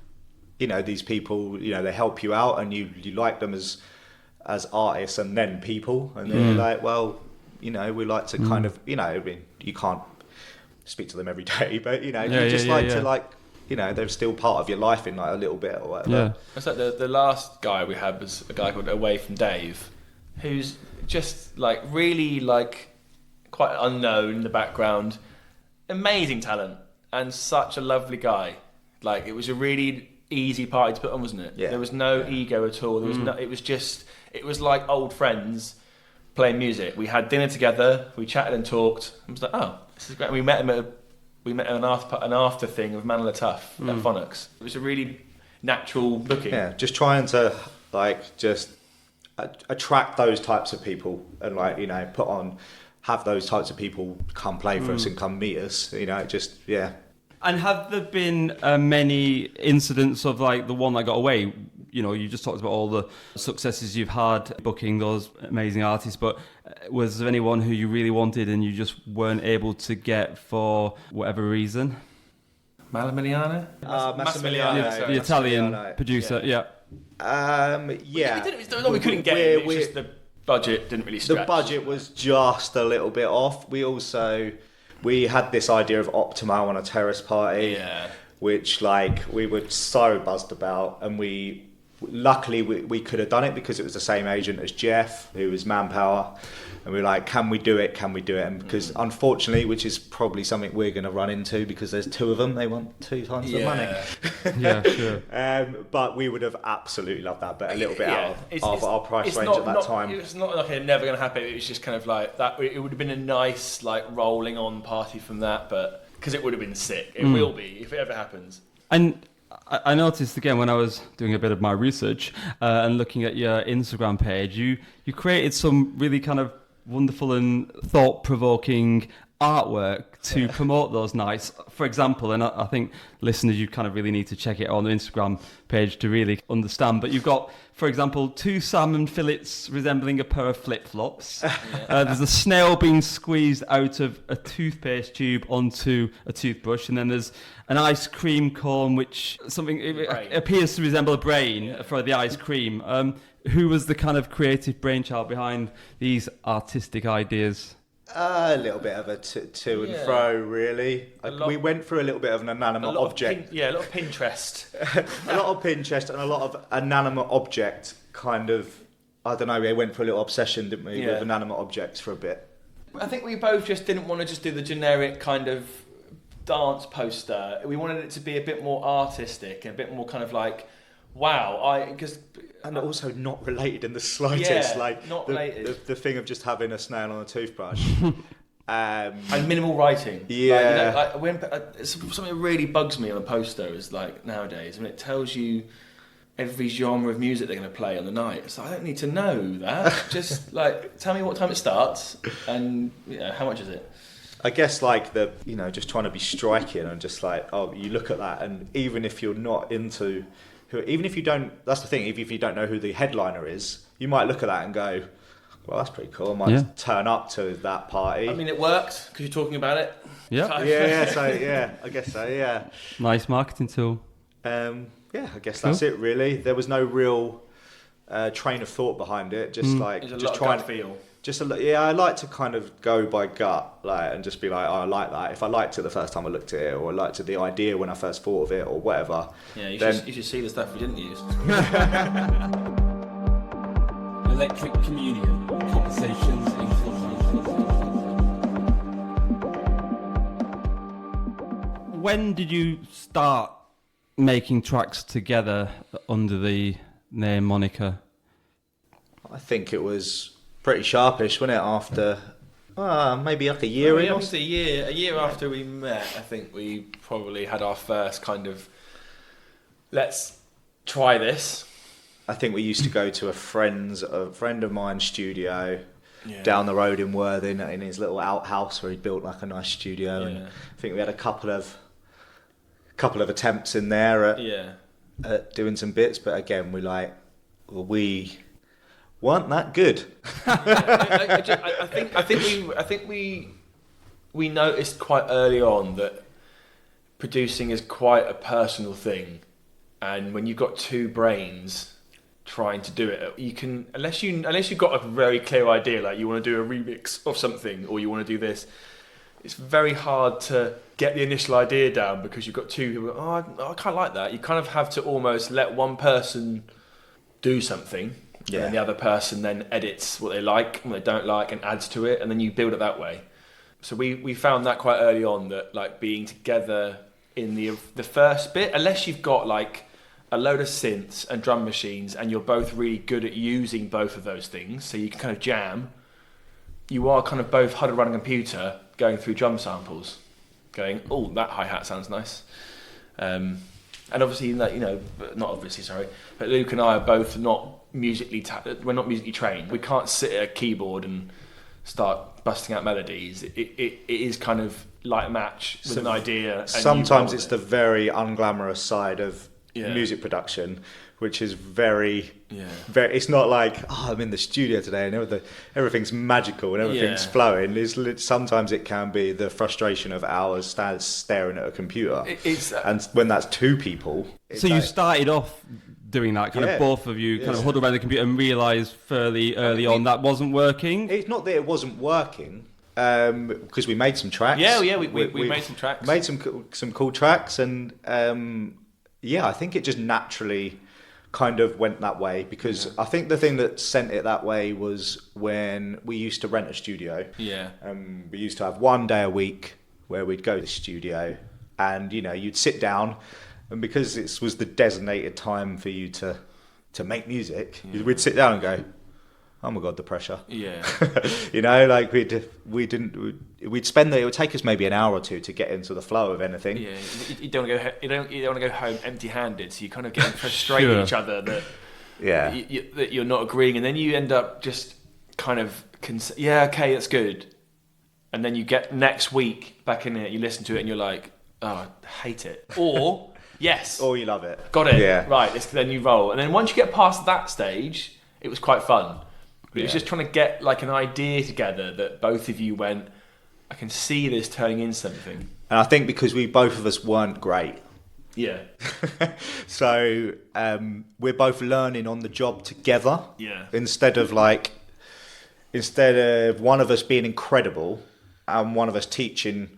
A: you know, these people, you know, they help you out and you like them as artists and then people, and then you're like, well, you know, we like to kind of, you know, I mean, you can't speak to them every day, but you know, you just like to like, you know, they're still part of your life in like a little bit or whatever.
C: Yeah.
B: It's like the last guy we had was a guy called Away from Dave, who's just like really like quite unknown in the background, amazing talent, and such a lovely guy. Like, it was a really easy party to put on, wasn't it?
A: Yeah.
B: There was no ego at all. There was no. It was like old friends playing music. We had dinner together. We chatted and talked. I was like, oh, this is great. And we met him at an after thing of Man Tuff at Phonics. It was a really natural booking.
A: Yeah, just trying to attract those types of people and have those types of people come play for us and come meet us.
C: And have there been many incidents of like the one that got away? You just talked about all the successes you've had booking those amazing artists, but was there anyone who you really wanted and you just weren't able to get for whatever reason?
B: Massimiliano?
A: Massimiliano.
C: The Italian producer, yeah.
B: We couldn't get it. It's just the budget didn't really stretch.
A: The budget was just a little bit off. We had this idea of Optimal on a terrace party, which we were so buzzed about, and luckily we could have done it because it was the same agent as Jeff, who was Manpower, and we were like, can we do it? And because unfortunately, which is probably something we're going to run into because there's two of them, they want 2 times the money.
C: Yeah, sure.
A: But we would have absolutely loved that, but a little bit out of our price range at that time.
B: It's not like it never going to happen. It was just kind of like that. It would have been a nice rolling on party from that, but because it would have been sick. It will be if it ever happens.
C: And I noticed again when I was doing a bit of my research and looking at your Instagram page, you created some really kind of wonderful and thought-provoking artwork to promote those nights. For example, and I think listeners, you kind of really need to check it on the Instagram page to really understand, but you've got, for example, 2 salmon fillets resembling a pair of flip-flops. There's a snail being squeezed out of a toothpaste tube onto a toothbrush, and then there's an ice cream cone which appears to resemble a brain for the ice cream. Who was the kind of creative brainchild behind these artistic ideas?
A: A little bit of a to and fro, really. We went through a little bit of an inanimate object.
B: A lot of Pinterest.
A: A lot of Pinterest and a lot of inanimate object kind of. I don't know. We went for a little obsession, didn't we, with inanimate objects for a bit.
B: I think we both just didn't want to just do the generic kind of dance poster. We wanted it to be a bit more artistic and a bit more kind of like, wow,
A: and also not related in the slightest.
B: Not related.
A: The thing of just having a snail on a toothbrush.
B: And minimal writing.
A: Yeah.
B: Something that really bugs me on a poster is nowadays, when it tells you every genre of music they're going to play on the night. It's I don't need to know that. Just tell me what time it starts and how much is it.
A: I guess just trying to be striking and just you look at that, and even if you're not into, even if you don't, that's the thing, even if you don't know who the headliner is, you might look at that and go, well, that's pretty cool. I might turn up to that party.
B: I mean, it worked because you're talking about it.
C: Yeah.
A: I guess so, yeah.
C: Nice marketing tool.
A: I guess that's it, really. There was no real train of thought behind it. Just trying to feel. I like to kind of go by gut, and just be like, oh, I like that. If I liked it the first time I looked at it, or I liked the idea when I first thought of it, or whatever.
B: Yeah, you should see the stuff you didn't use.
C: Electric Communion, conversations in When did you start making tracks together under the name moniker?
A: I think it was pretty sharpish, wasn't it? After maybe a year in.
B: A year after we met, I think we probably had our first kind of let's try this.
A: I think we used to go to a friend of mine's studio down the road in Worthing, in his little outhouse where he built a nice studio, and I think we had a couple of attempts in there at doing some bits, but again we weren't that good.
B: I think we noticed quite early on that producing is quite a personal thing, and when you've got 2 brains trying to do it, you can unless you've got a very clear idea, like you want to do a remix of something or you want to do this, it's very hard to get the initial idea down because you've got 2 people go, I kind of like that. You kind of have to almost let one person do something.
A: Yeah.
B: And then the other person then edits what they like and what they don't like and adds to it, and then you build it that way. So we found that quite early on, that like being together in the first bit, unless you've got like a load of synths and drum machines and you're both really good at using both of those things, so you can kind of jam, you are kind of both huddled around a computer going through drum samples, going, oh, that hi-hat sounds nice. And obviously, like, not obviously, sorry, but Luke and I are both not we're not musically trained. We can't sit at a keyboard and start busting out melodies. It is kind of light match with an idea. And
A: sometimes it's the very unglamorous side of music production, which is very, it's not like, I'm in the studio today and everything's magical and everything's flowing. Sometimes it can be the frustration of hours staring at a computer. And when that's two people.
C: So you started off doing that, kind of both of you kind of huddled around the computer and realised fairly early on that wasn't working? It's
A: not that it wasn't working, because we made some tracks.
B: We made some tracks.
A: Made some cool tracks, and I think it just naturally kind of went that way, because I think the thing that sent it that way was when we used to rent a studio. We used to have one day a week where we'd go to the studio, and you'd sit down, and because it was the designated time for you to make music, we'd sit down and go, oh my god, the pressure. Like we'd spend it would take us maybe an hour or two to get into the flow of anything.
B: You don't want to go home empty-handed, so you kind of get frustrated at each other that that you're not agreeing, and then you end up just kind of okay, that's good, and then you get next week back in it, you listen to it and you're like, oh, I hate it, or yes,
A: or you love it,
B: got it, right, then you roll, and then once you get past that stage, it was quite fun. But it was just trying to get like an idea together that both of you went, I can see this turning into something.
A: And I think because both of us weren't great. So we're both learning on the job together. Instead of one of us being incredible and one of us teaching. I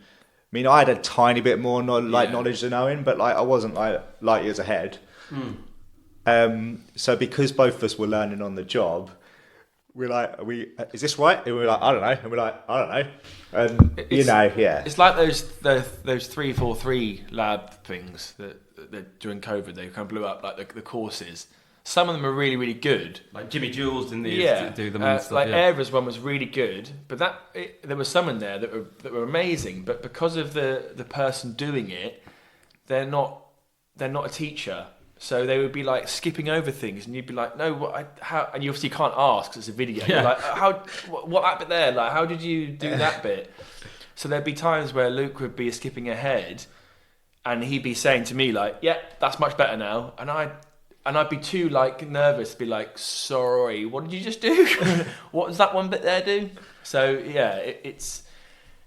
A: mean, I had a tiny bit more knowledge than Owen, but I wasn't light years ahead. So because both of us were learning on the job, we're like, is this right? And we're like, I don't know. And we're like, I don't know. And it's
B: like those 343 lab things that during COVID they kind of blew up, like the courses. Some of them are really, really good.
C: Like Jimmy Jules didn't do them and stuff.
B: Like Aera's one was really good, but there were some in there that were amazing. But because of the person doing it, they're not a teacher. So they would be like skipping over things, and you'd be like, "No, how?" And you obviously can't ask because it's a video. You're like, what that bit there? Like, how did you do that bit? So there'd be times where Luke would be skipping ahead, and he'd be saying to me like, "Yeah, that's much better now," and I'd be too like nervous to be like, "Sorry, what did you just do? What does that one bit there do?" So it's.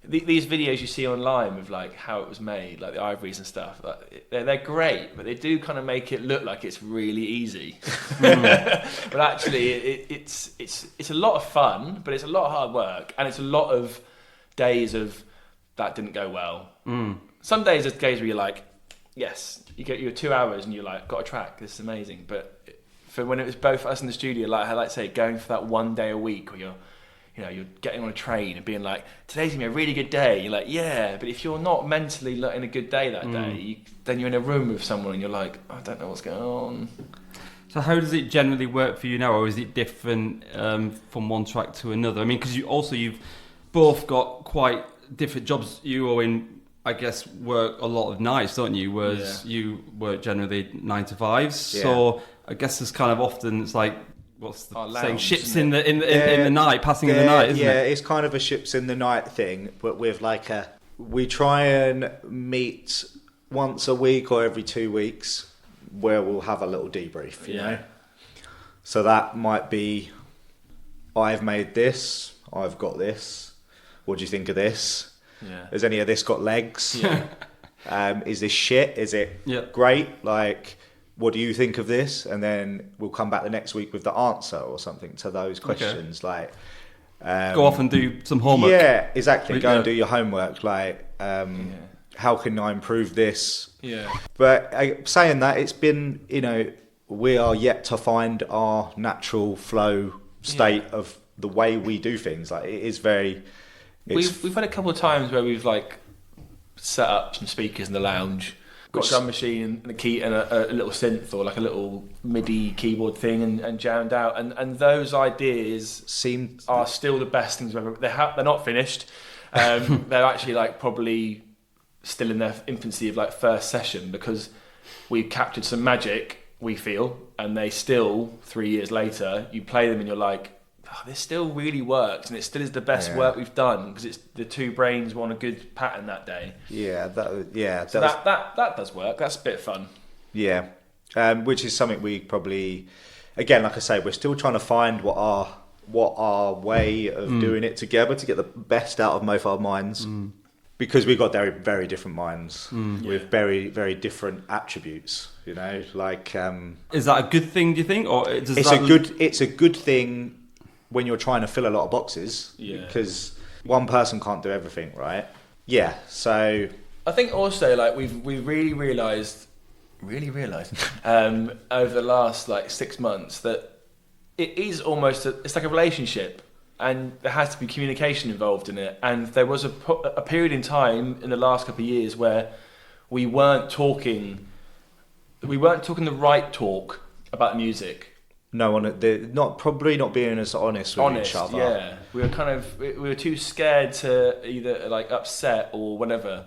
B: These videos you see online of like how it was made, like the ivories and stuff, like, they're great, but they do kind of make it look like it's really easy. But actually, it's a lot of fun, but it's a lot of hard work, and it's a lot of days of that didn't go well. Some days there's days where you're like, yes, you get your 2 hours and you're like, got a track, this is amazing. But for when it was both us in the studio, like I like to say, going for that one day a week where you're getting on a train and being like, today's gonna be a really good day. You're like, yeah, but if you're not mentally in a good day that day, then you're in a room with someone and you're like, I don't know what's going on.
C: So how does it generally work for you now, or is it different from one track to another? I mean, because you've both got quite different jobs. You, Owen, I guess, work a lot of nights, don't you? Whereas you work generally 9 to 5s. So I guess there's kind of often it's like, what's the saying? Ships in the night, passing in the night, isn't it?
A: Yeah, it's kind of a ships in the night thing, but with we try and meet once a week or every 2 weeks where we'll have a little debrief, you know? So that might be, I've made this, I've got this, what do you think of this? Has any of this got legs? Is this shit? Is it great? Like, what do you think of this? And then we'll come back the next week with the answer or something to those questions. Like,
C: go off and do some homework.
A: Yeah, exactly. Go and do your homework. Like, how can I improve this? But saying that, it's been, we are yet to find our natural flow state of the way we do things. Like, it is very,
B: We've had a couple of times where we've like set up some speakers in the lounge, got a drum machine and a key and a little synth or like a little MIDI keyboard thing and jammed out. And those ideas are still the best things we've ever. They're not finished. They're actually like probably still in their infancy of like first session, because we've captured some magic, we feel, and they still 3 years later you play them and you're like, oh, this still really works, and it still is the best work we've done, because it's the two brains were on a good pattern that day. So that does work. That's a bit of fun.
A: Which is something we probably, again, like I say, we're still trying to find what our way of doing it together to get the best out of both our minds. Because we've got very, very different minds with very, very different attributes. You know, like
C: is that a good thing? Do you think, or
A: it's a good thing when you're trying to fill a lot of boxes? Because one person can't do everything, right? Yeah. So
B: I think also like we've really realised over the last like 6 months that it is almost it's like a relationship. And there has to be communication involved in it. And there was a period in time in the last couple of years where we weren't talking the right talk about music.
A: No one, probably not being as honest with each other.
B: Yeah, we were too scared to either like upset or whatever.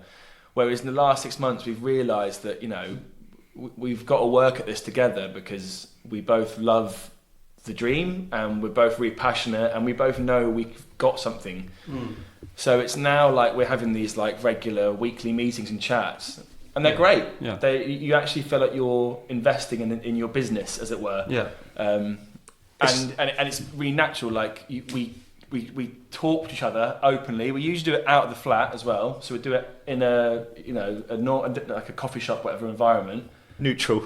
B: Whereas in the last 6 months, we've realised that, you know, we've got to work at this together, because we both love the dream and we're both really passionate and we both know we've got something. So it's now like we're having these like regular weekly meetings and chats, and they're great. You actually feel like you're investing in your business, as it were. And it's really natural. Like we talk to each other openly. We usually do it out of the flat as well, so we do it in like a coffee shop, whatever environment. Neutral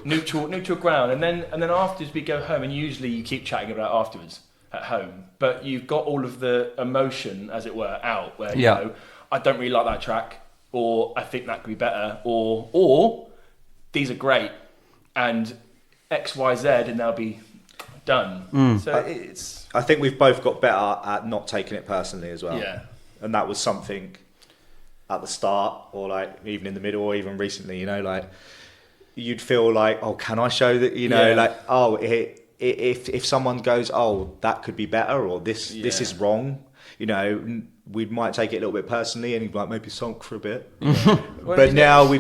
B: ground, and then afterwards we go home, and usually you keep chatting about it afterwards at home, but you've got all of the emotion, as it were, out where you know, I don't really like that track, or I think that could be better, or these are great, and XYZ and they'll be done. So
A: I think we've both got better at not taking it personally as well. And that was something at the start, or like even in the middle, or even recently, you know, like you'd feel like, oh, can I show that, you know, like, oh, if someone goes, oh, that could be better, or this is wrong, you know, we might take it a little bit personally, and you'd be like, maybe sulk for a bit. But now we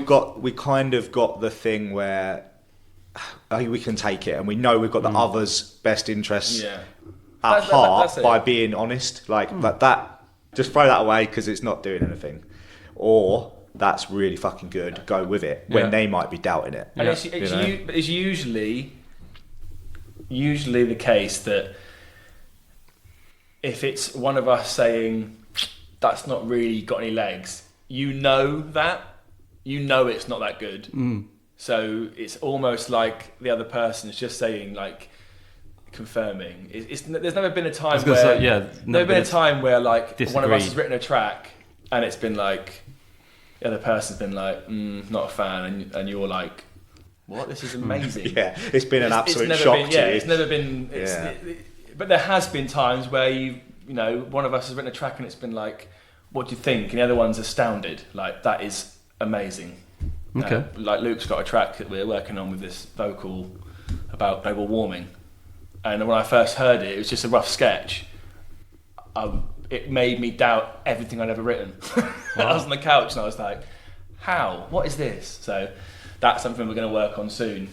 A: kind of got the thing where we can take it, and we know we've got the other's best interests at heart by being honest. Like, but that, just throw that away because it's not doing anything. Or that's really fucking good, go with it, when they might be doubting it.
B: And it's usually the case that if it's one of us saying that's not really got any legs, you know it's not that good. So it's almost like the other person is just saying, like, confirming. There's never been a time where like
C: disagree.
B: One of us has written a track and it's been like, the other person's been like, not a fan, and you're like, what? This is amazing.
A: It's been an absolute shock to you.
B: It's never been. But there has been times where you know, one of us has written a track and it's been like, what do you think? And the other one's astounded. Like, that is amazing.
C: Okay.
B: Like Luke's got a track that we're working on with this vocal about global warming, and when I first heard it, it was just a rough sketch. It made me doubt everything I'd ever written. I was on the couch and I was like, how? What is this? So that's something we're going to work on soon,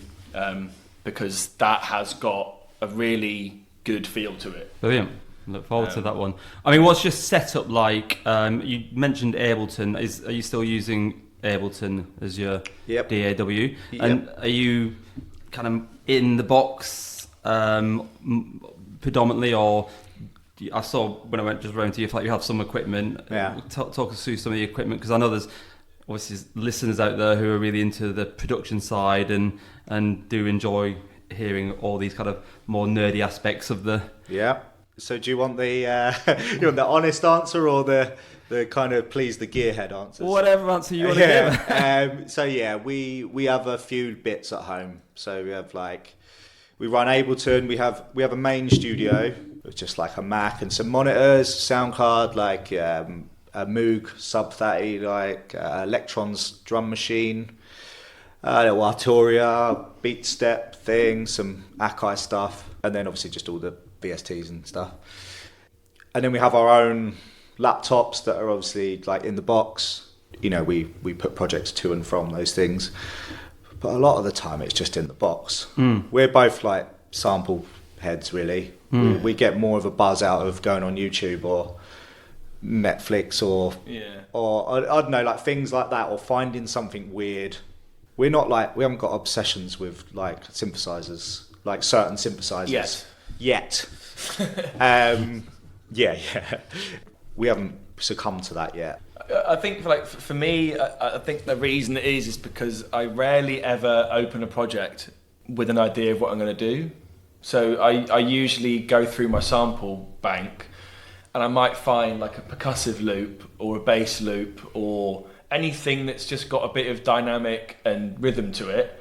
B: because that has got a really good feel to it.
C: Brilliant. Look forward to that one. I mean, what's your setup like? You mentioned Ableton. Are you still using Ableton as your DAW? And are you kind of in the box predominantly, or I saw when I went just round to you, like you have some equipment. Talk us through some of the equipment, because I know there's obviously listeners out there who are really into the production side and do enjoy hearing all these kind of more nerdy aspects of the.
A: So do you want the honest answer, or the kind of please the gearhead answers?
C: Whatever answer you want to give.
A: So we have a few bits at home. So we run Ableton. We have a main studio with just like a Mac and some monitors, sound card, like a Moog sub 30, like Electron's drum machine, a little Arturia beat step thing, some Akai stuff, and then obviously just all the VSTs and stuff. And then we have our own laptops that are obviously like in the box. You know, we put projects to and from those things, but a lot of the time it's just in the box. We're both like sample heads, really. We get more of a buzz out of going on YouTube or Netflix or I don't know, like things like that, or finding something weird. We haven't got obsessions with like synthesizers, like certain synthesizers yet. We haven't succumbed to that yet.
B: I think for me, I think the reason it is because I rarely ever open a project with an idea of what I'm going to do. So I usually go through my sample bank, and I might find like a percussive loop or a bass loop or anything that's just got a bit of dynamic and rhythm to it,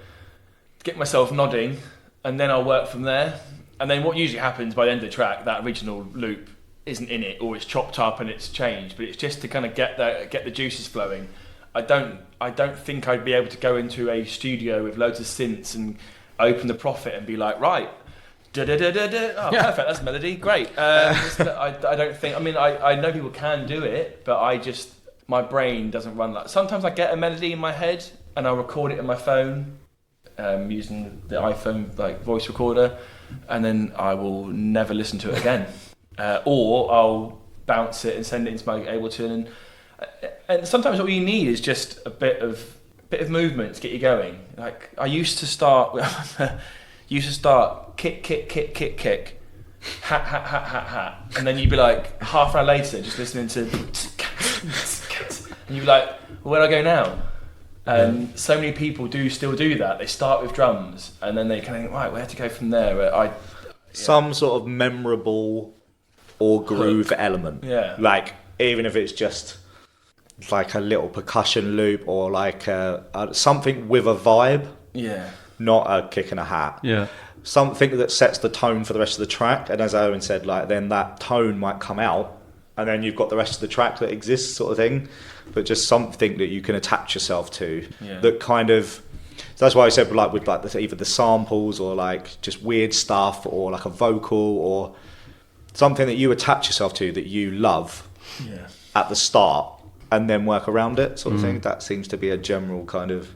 B: get myself nodding, and then I'll work from there. And then what usually happens by the end of the track, that original loop isn't in it, or it's chopped up and it's changed, but it's just to kind of get the juices flowing. I don't think I'd be able to go into a studio with loads of synths and open the Prophet and be like, right, da-da-da-da-da. Oh, perfect, that's a melody, great. I don't think, I mean, I know people can do it, but my brain doesn't run like. Sometimes I get a melody in my head and I'll record it in my phone using the iPhone like voice recorder, and then I will never listen to it again. Or I'll bounce it and send it into my Ableton, and sometimes all you need is just a bit of movement to get you going. Like I used to start kick, hat, hat, hat, hat, hat, and then you'd be like half an hour later just listening to, and you'd be like, well, where do I go now? And so many people still do that. They start with drums and then they kind of think, right, where to go from there?
A: Some sort of memorable or groove element. Yeah. Like, even if it's just like a little percussion loop or like something with a vibe. Yeah. Not a kick and a hat. Yeah. Something that sets the tone for the rest of the track. And as Owen said, like then that tone might come out and then you've got the rest of the track that exists, sort of thing. But just something that you can attach yourself to. Yeah. That kind of... So that's why I said like with like either the samples or like just weird stuff or like a vocal or something that you attach yourself to that you love at the start and then work around it, sort of thing. That seems to be a general kind of...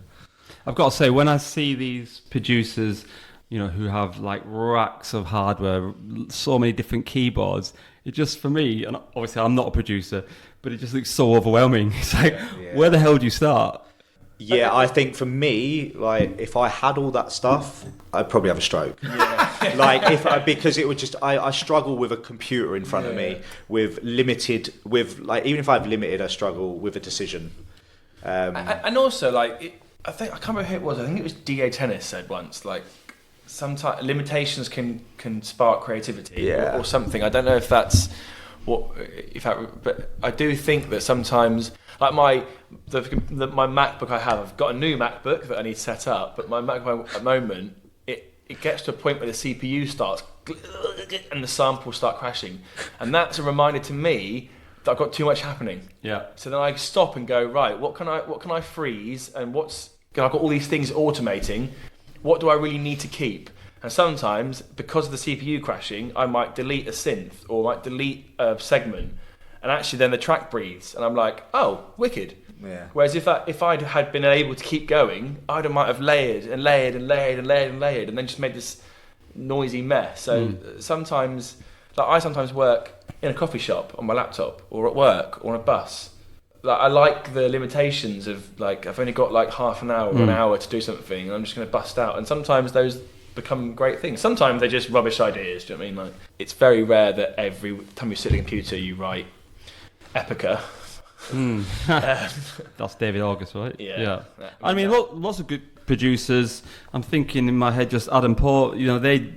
C: I've got to say, when I see these producers, you know, who have like racks of hardware, so many different keyboards, it just, for me, and obviously I'm not a producer, but it just looks so overwhelming. It's like, where the hell do you start?
A: Yeah, I think for me, like if I had all that stuff, I'd probably have a stroke. Yeah. Like because it would just, I struggle with a computer in front of me with even if I have limited, I struggle with a decision.
B: And also like, I can't remember who it was. I think it was DA Tennis said once, like sometimes limitations can spark creativity or something. I don't know if that's but I do think that sometimes, like my MacBook I've got a new MacBook that I need to set up, but my MacBook at the moment, it gets to a point where the CPU starts and the samples start crashing, and that's a reminder to me that I've got too much happening. Yeah. So then I stop and go, right, what can I freeze, and I've got all these things automating. What do I really need to keep? And sometimes, because of the CPU crashing, I might delete a synth or might delete a segment, and actually then the track breathes, and I'm like, oh, wicked. Yeah. Whereas if I had been able to keep going, I might have layered and layered and layered and layered and layered, and then just made this noisy mess. So sometimes, like I sometimes work in a coffee shop on my laptop, or at work, or on a bus. Like I like the limitations of like I've only got like half an hour or an hour to do something, and I'm just going to bust out. And sometimes those become great things. Sometimes they're just rubbish ideas. Do you know what I mean? Like it's very rare that every time you sit at a computer you write Epica.
C: That's David August, right? Yeah. I mean, lots of good producers. I'm thinking in my head just Adam Port. You know, they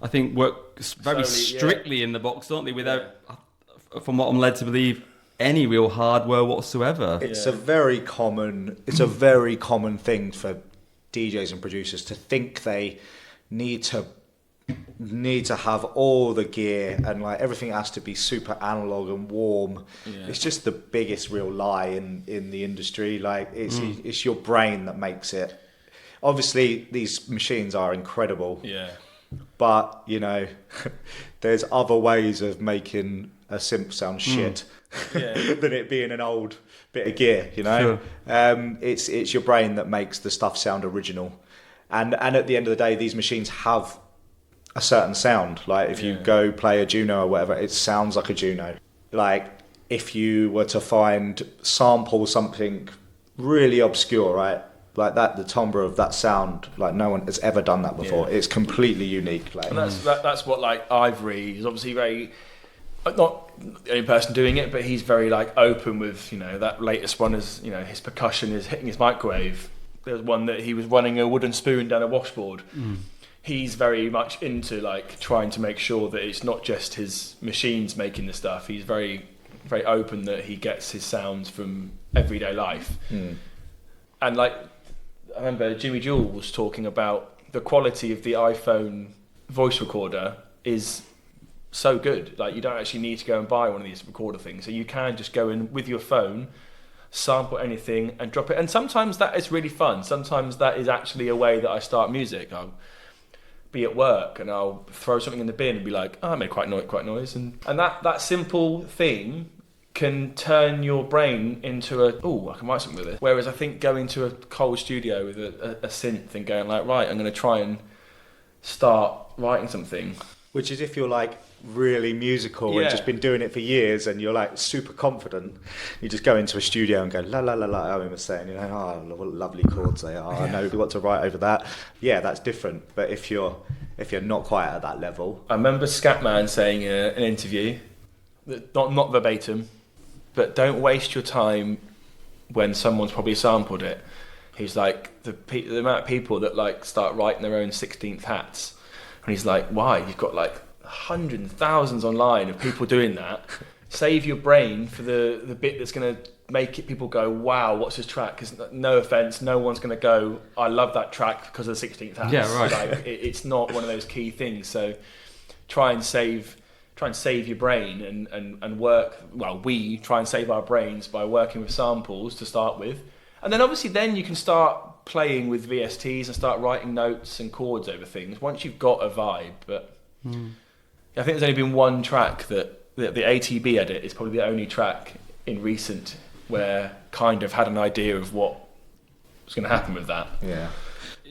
C: I think work very strictly in the box, don't they? Without, from what I'm led to believe, any real hardware whatsoever.
A: It's a very common thing for DJs and producers to think they need to need to have all the gear and like everything has to be super analog and warm. It's just the biggest real lie in the industry. Like it's your brain that makes it. Obviously these machines are incredible, but you know there's other ways of making a synth sound shit than it being an old bit of gear, you know. It's your brain that makes the stuff sound original, and at the end of the day these machines have a certain sound. Like if you go play a Juno or whatever, it sounds like a Juno. Like if you were to sample something really obscure, right, like that, the timbre of that sound, like no one has ever done that before. It's completely unique. Like,
B: and that's what like Ivory is obviously very, not the only person doing it, but he's very like open with, you know, that latest one is, you know, his percussion is hitting his microwave. There was one that he was running a wooden spoon down a washboard. He's very much into like trying to make sure that it's not just his machines making the stuff. He's very, very open that he gets his sounds from everyday life. And like, I remember Jimmy Jewell was talking about the quality of the iPhone voice recorder is so good. Like you don't actually need to go and buy one of these recorder things. So you can just go in with your phone, sample anything and drop it. And sometimes that is really fun. Sometimes that is actually a way that I start music. I'll be at work and I'll throw something in the bin and be like, oh, I made quite noise. And that simple thing can turn your brain into I can write something with it. Whereas I think going to a cold studio with a synth and going like, right, I'm going to try and start writing something.
A: Which is if you're like really musical and just been doing it for years and you're like super confident, you just go into a studio and go la la la la. I was saying, you know, what lovely chords they are. I know what to write over that. Yeah, that's different. But if you're not quite at that level,
B: I remember Skatman saying in an interview, that not verbatim, but don't waste your time when someone's probably sampled it. He's like the amount of people that like start writing their own 16th hats, and he's like, why? You've got like hundreds and thousands online of people doing that. Save your brain for the bit that's going to make people go, wow, what's this track? Because no offense, no one's going to go, I love that track because of the 16th hats.
C: Yeah, right.
B: Like, it's not one of those key things. So try and save your brain and work. Well, we try and save our brains by working with samples to start with, and then obviously then you can start playing with VSTs and start writing notes and chords over things once you've got a vibe. But I think there's only been one track that the ATB edit is probably the only track in recent where kind of had an idea of what was going to happen with that.
A: Yeah,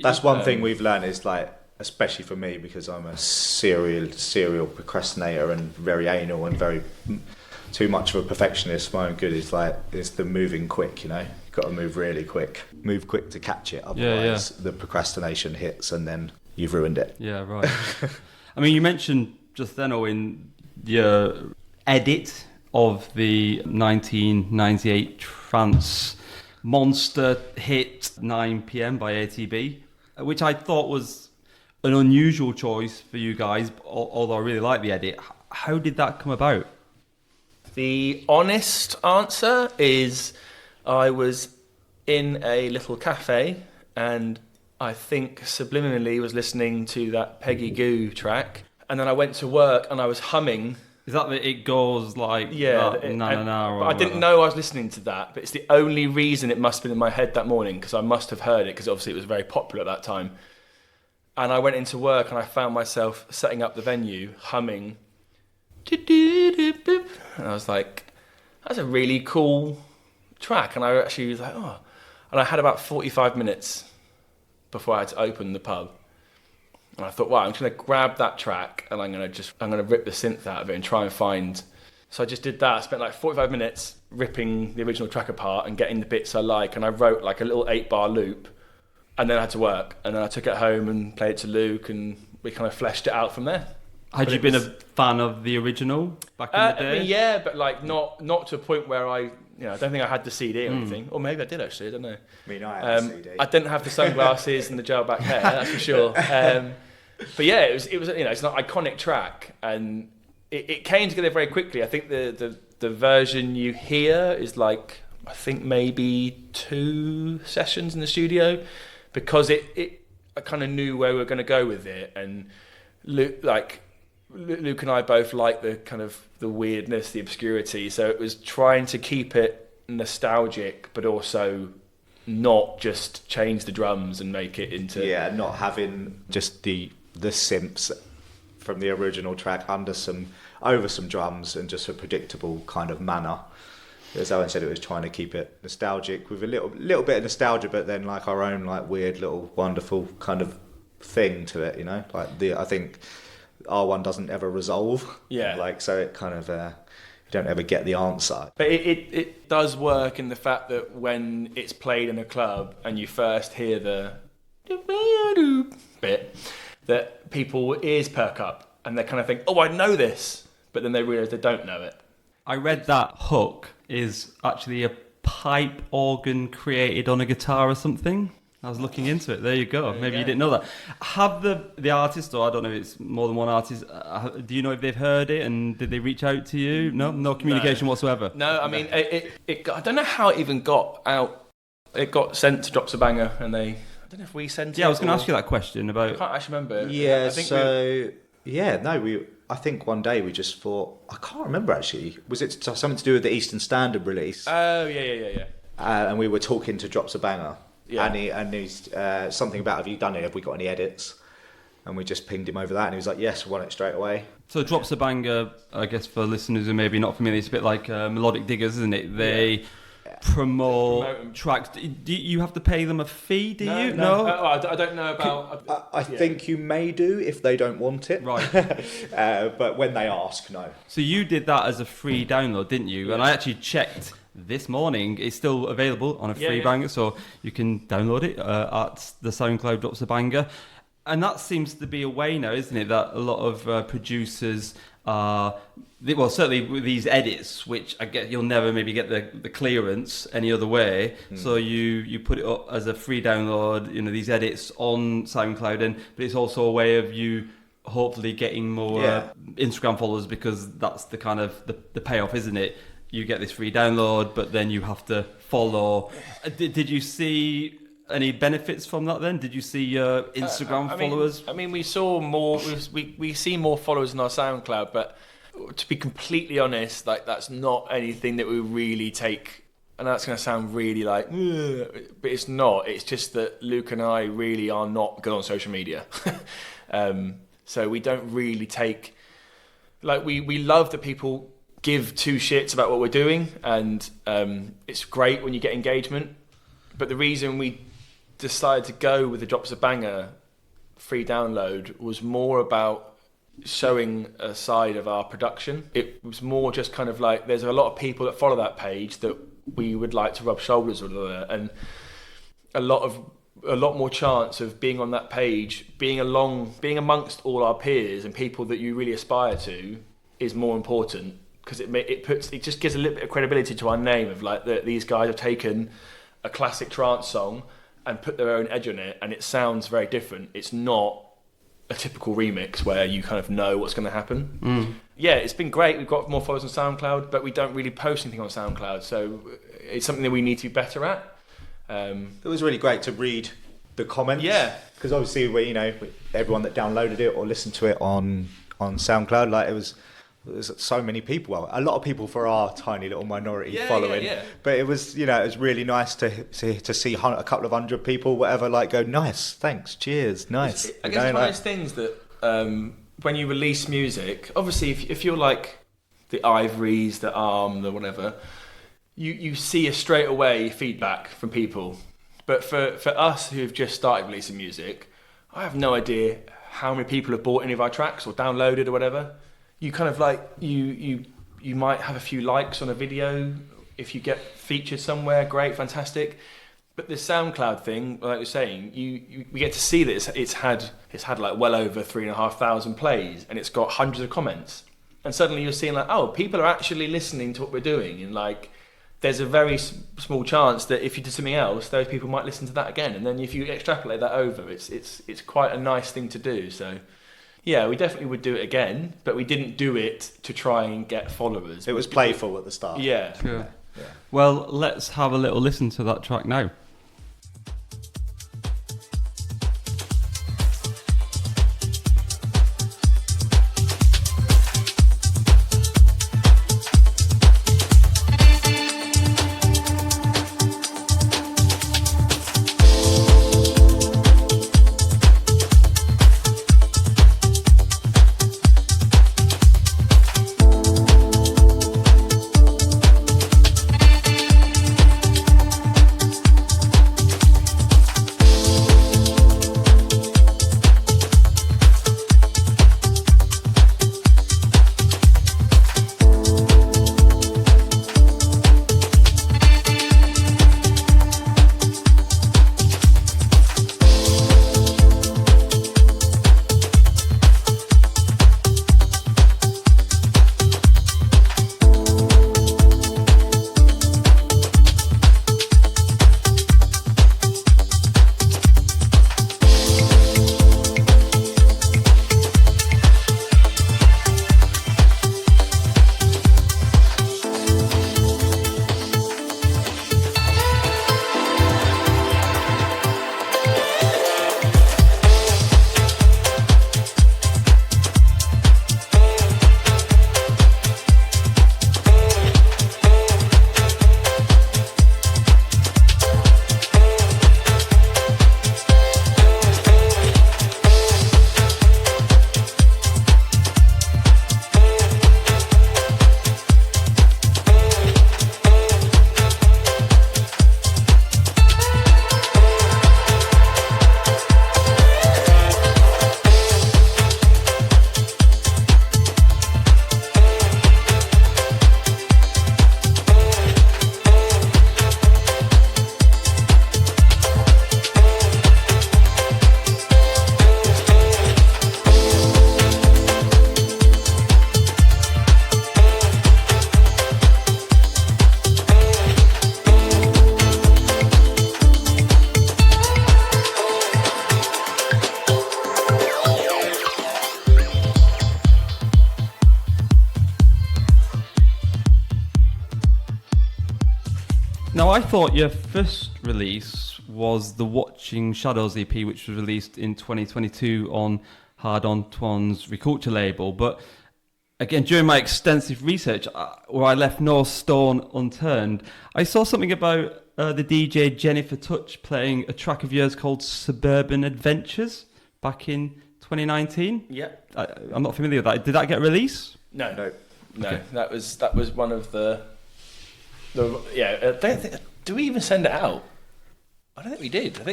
A: that's one thing we've learned is like, especially for me, because I'm a serial procrastinator and very anal and very too much of a perfectionist for my own good, is the moving quick, you know. You've got to move really quick. Move quick to catch it, otherwise the procrastination hits and then you've ruined it.
C: Yeah, right. I mean, you mentioned just then, Owen, your edit of the 1998 trance monster hit 9 PM by ATB, which I thought was an unusual choice for you guys, although I really like the edit. How did that come about?
B: The honest answer is I was in a little cafe and I think subliminally was listening to that Peggy Goo track, and then I went to work and I was humming.
C: Is that it goes like na na na?
B: I didn't know I was listening to that, but it's the only reason it must have been in my head that morning, because I must have heard it, because obviously it was very popular at that time. And I went into work and I found myself setting up the venue humming. And I was like, that's a really cool track. And I actually was like, oh. And I had about 45 minutes before I had to open the pub. And I thought, wow, I'm just going to grab that track and I'm going to rip the synth out of it and try and find. So I just did that. I spent like 45 minutes ripping the original track apart and getting the bits I like. And I wrote like a little 8-bar loop. And then I had to work. And then I took it home and played it to Luke, and we kind of fleshed it out from there.
C: Had you been a fan of the original back in the day?
B: I mean, yeah, but like not to a point where I don't think I had the CD or anything. Or maybe I did actually, I don't know.
A: I mean, I had the CD.
B: I didn't have the sunglasses and the gel back hair, that's for sure. But yeah, it was it's an iconic track, and it came together very quickly. I think the version you hear is like, I think maybe 2 sessions in the studio, because I kind of knew where we were going to go with it, and Luke and I both like the kind of the weirdness, the obscurity. So it was trying to keep it nostalgic, but also not just change the drums and make it into...
A: Yeah, not having just the synths from the original track over some drums and just a predictable kind of manner. As Owen said, it was trying to keep it nostalgic with a little bit of nostalgia, but then like our own like weird little wonderful kind of thing to it, you know. Like I think R1 doesn't ever resolve.
B: Yeah.
A: Like so, it kind of you don't ever get the answer.
B: But it does work in the fact that when it's played in a club and you first hear the bit, that people ears perk up and they kind of think, oh, I know this, but then they realise they don't know it.
C: I read that hook is actually a pipe organ created on a guitar or something. I was looking into it. There you go. Maybe you didn't know that. Have the artist, or I don't know if it's more than one artist, do you know if they've heard it and did they reach out to you? No communication whatsoever?
B: No, I mean, it I don't know how it even got out. It got sent to Drops a Banger and I don't know if we sent it.
C: Yeah, I was going to ask you that question about...
B: I can't actually remember.
A: Yeah, I think one day we just thought, I can't remember actually, was it something to do with the Eastern Standard release?
B: Oh, yeah.
A: And we were talking to Drops a Banger.
B: Yeah.
A: And he's something about, have you done it? Have we got any edits? And we just pinged him over that and he was like, yes, we want it straight away.
C: So Drops a Banger, I guess for listeners who may be not familiar, it's a bit like Melodic Diggers, isn't it? They promote tracks. Do you have to pay them a fee, do you? No?
B: I don't know about...
A: I think you may do if they don't want it.
C: Right.
A: But when they ask, no. So
C: you did that as a free download, didn't you? Yeah. And I actually checked this morning. It's still available on a free banger, so you can download it at the SoundCloud Drops a Banger. And that seems to be a way now, isn't it, that a lot of producers are... Well, certainly with these edits, which I guess you'll never maybe get the clearance any other way. So you put it up as a free download, you know, these edits on SoundCloud, but it's also a way of you hopefully getting more Instagram followers, because that's the kind of the payoff, isn't it? You get this free download, but then you have to follow. Did you see any benefits from that then? Did you see your Instagram followers?
B: I mean, we saw more. We see more followers on our SoundCloud, but to be completely honest, like that's not anything that we really take. And that's going to sound really like, but it's not. It's just that Luke and I really are not good on social media, so we don't really take. Like we love that people give two shits about what we're doing, and it's great when you get engagement. But the reason we decided to go with the Drops a Banger free download was more about showing a side of our production. It was more just kind of like, there's a lot of people that follow that page that we would like to rub shoulders with, and a lot more chance of being on that page, being amongst all our peers and people that you really aspire to is more important, because it just gives a little bit of credibility to our name of like that these guys have taken a classic trance song and put their own edge on it, and it sounds very different. It's not a typical remix where you kind of know what's going to happen. Yeah, it's been great. We've got more followers on SoundCloud, but we don't really post anything on SoundCloud, so it's something that we need to be better at.
A: It was really great to read the comments.
B: Yeah,
A: because obviously everyone that downloaded it or listened to it on SoundCloud, like there's so many people. Well, a lot of people for our tiny little minority following. Yeah. But it was, it was really nice to see a couple of hundred people, whatever, like go, nice, thanks, cheers, nice.
B: I guess it's one of those things that when you release music, obviously if you're like the Ivories, the Arm, the whatever, you see a straight away feedback from people. But for us who've just started releasing music, I have no idea how many people have bought any of our tracks or downloaded or whatever. You kind of like, you might have a few likes on a video. If you get featured somewhere, great, fantastic. But the SoundCloud thing, like you're saying, we get to see that it's had like well over 3,500 plays, and it's got hundreds of comments. And suddenly you're seeing like, oh, people are actually listening to what we're doing, and like, there's a very small chance that if you did something else, those people might listen to that again. And then if you extrapolate that over, it's quite a nice thing to do. So. Yeah, we definitely would do it again, but we didn't do it to try and get followers.
A: It was playful at the start.
B: Yeah.
C: Sure. Yeah. Well, let's have a little listen to that track now. Now, I thought your first release was the Watching Shadows EP, which was released in 2022 on Hard Antoine's Reculture label. But again, during my extensive research, where I left no stone unturned, I saw something about the DJ Jennifer Touch playing a track of yours called Suburban Adventures back in 2019.
B: Yeah.
C: I'm not familiar with that. Did that get released?
B: No.
C: Okay.
B: That was one of the I don't think. Do we even send it out? I don't think we did. I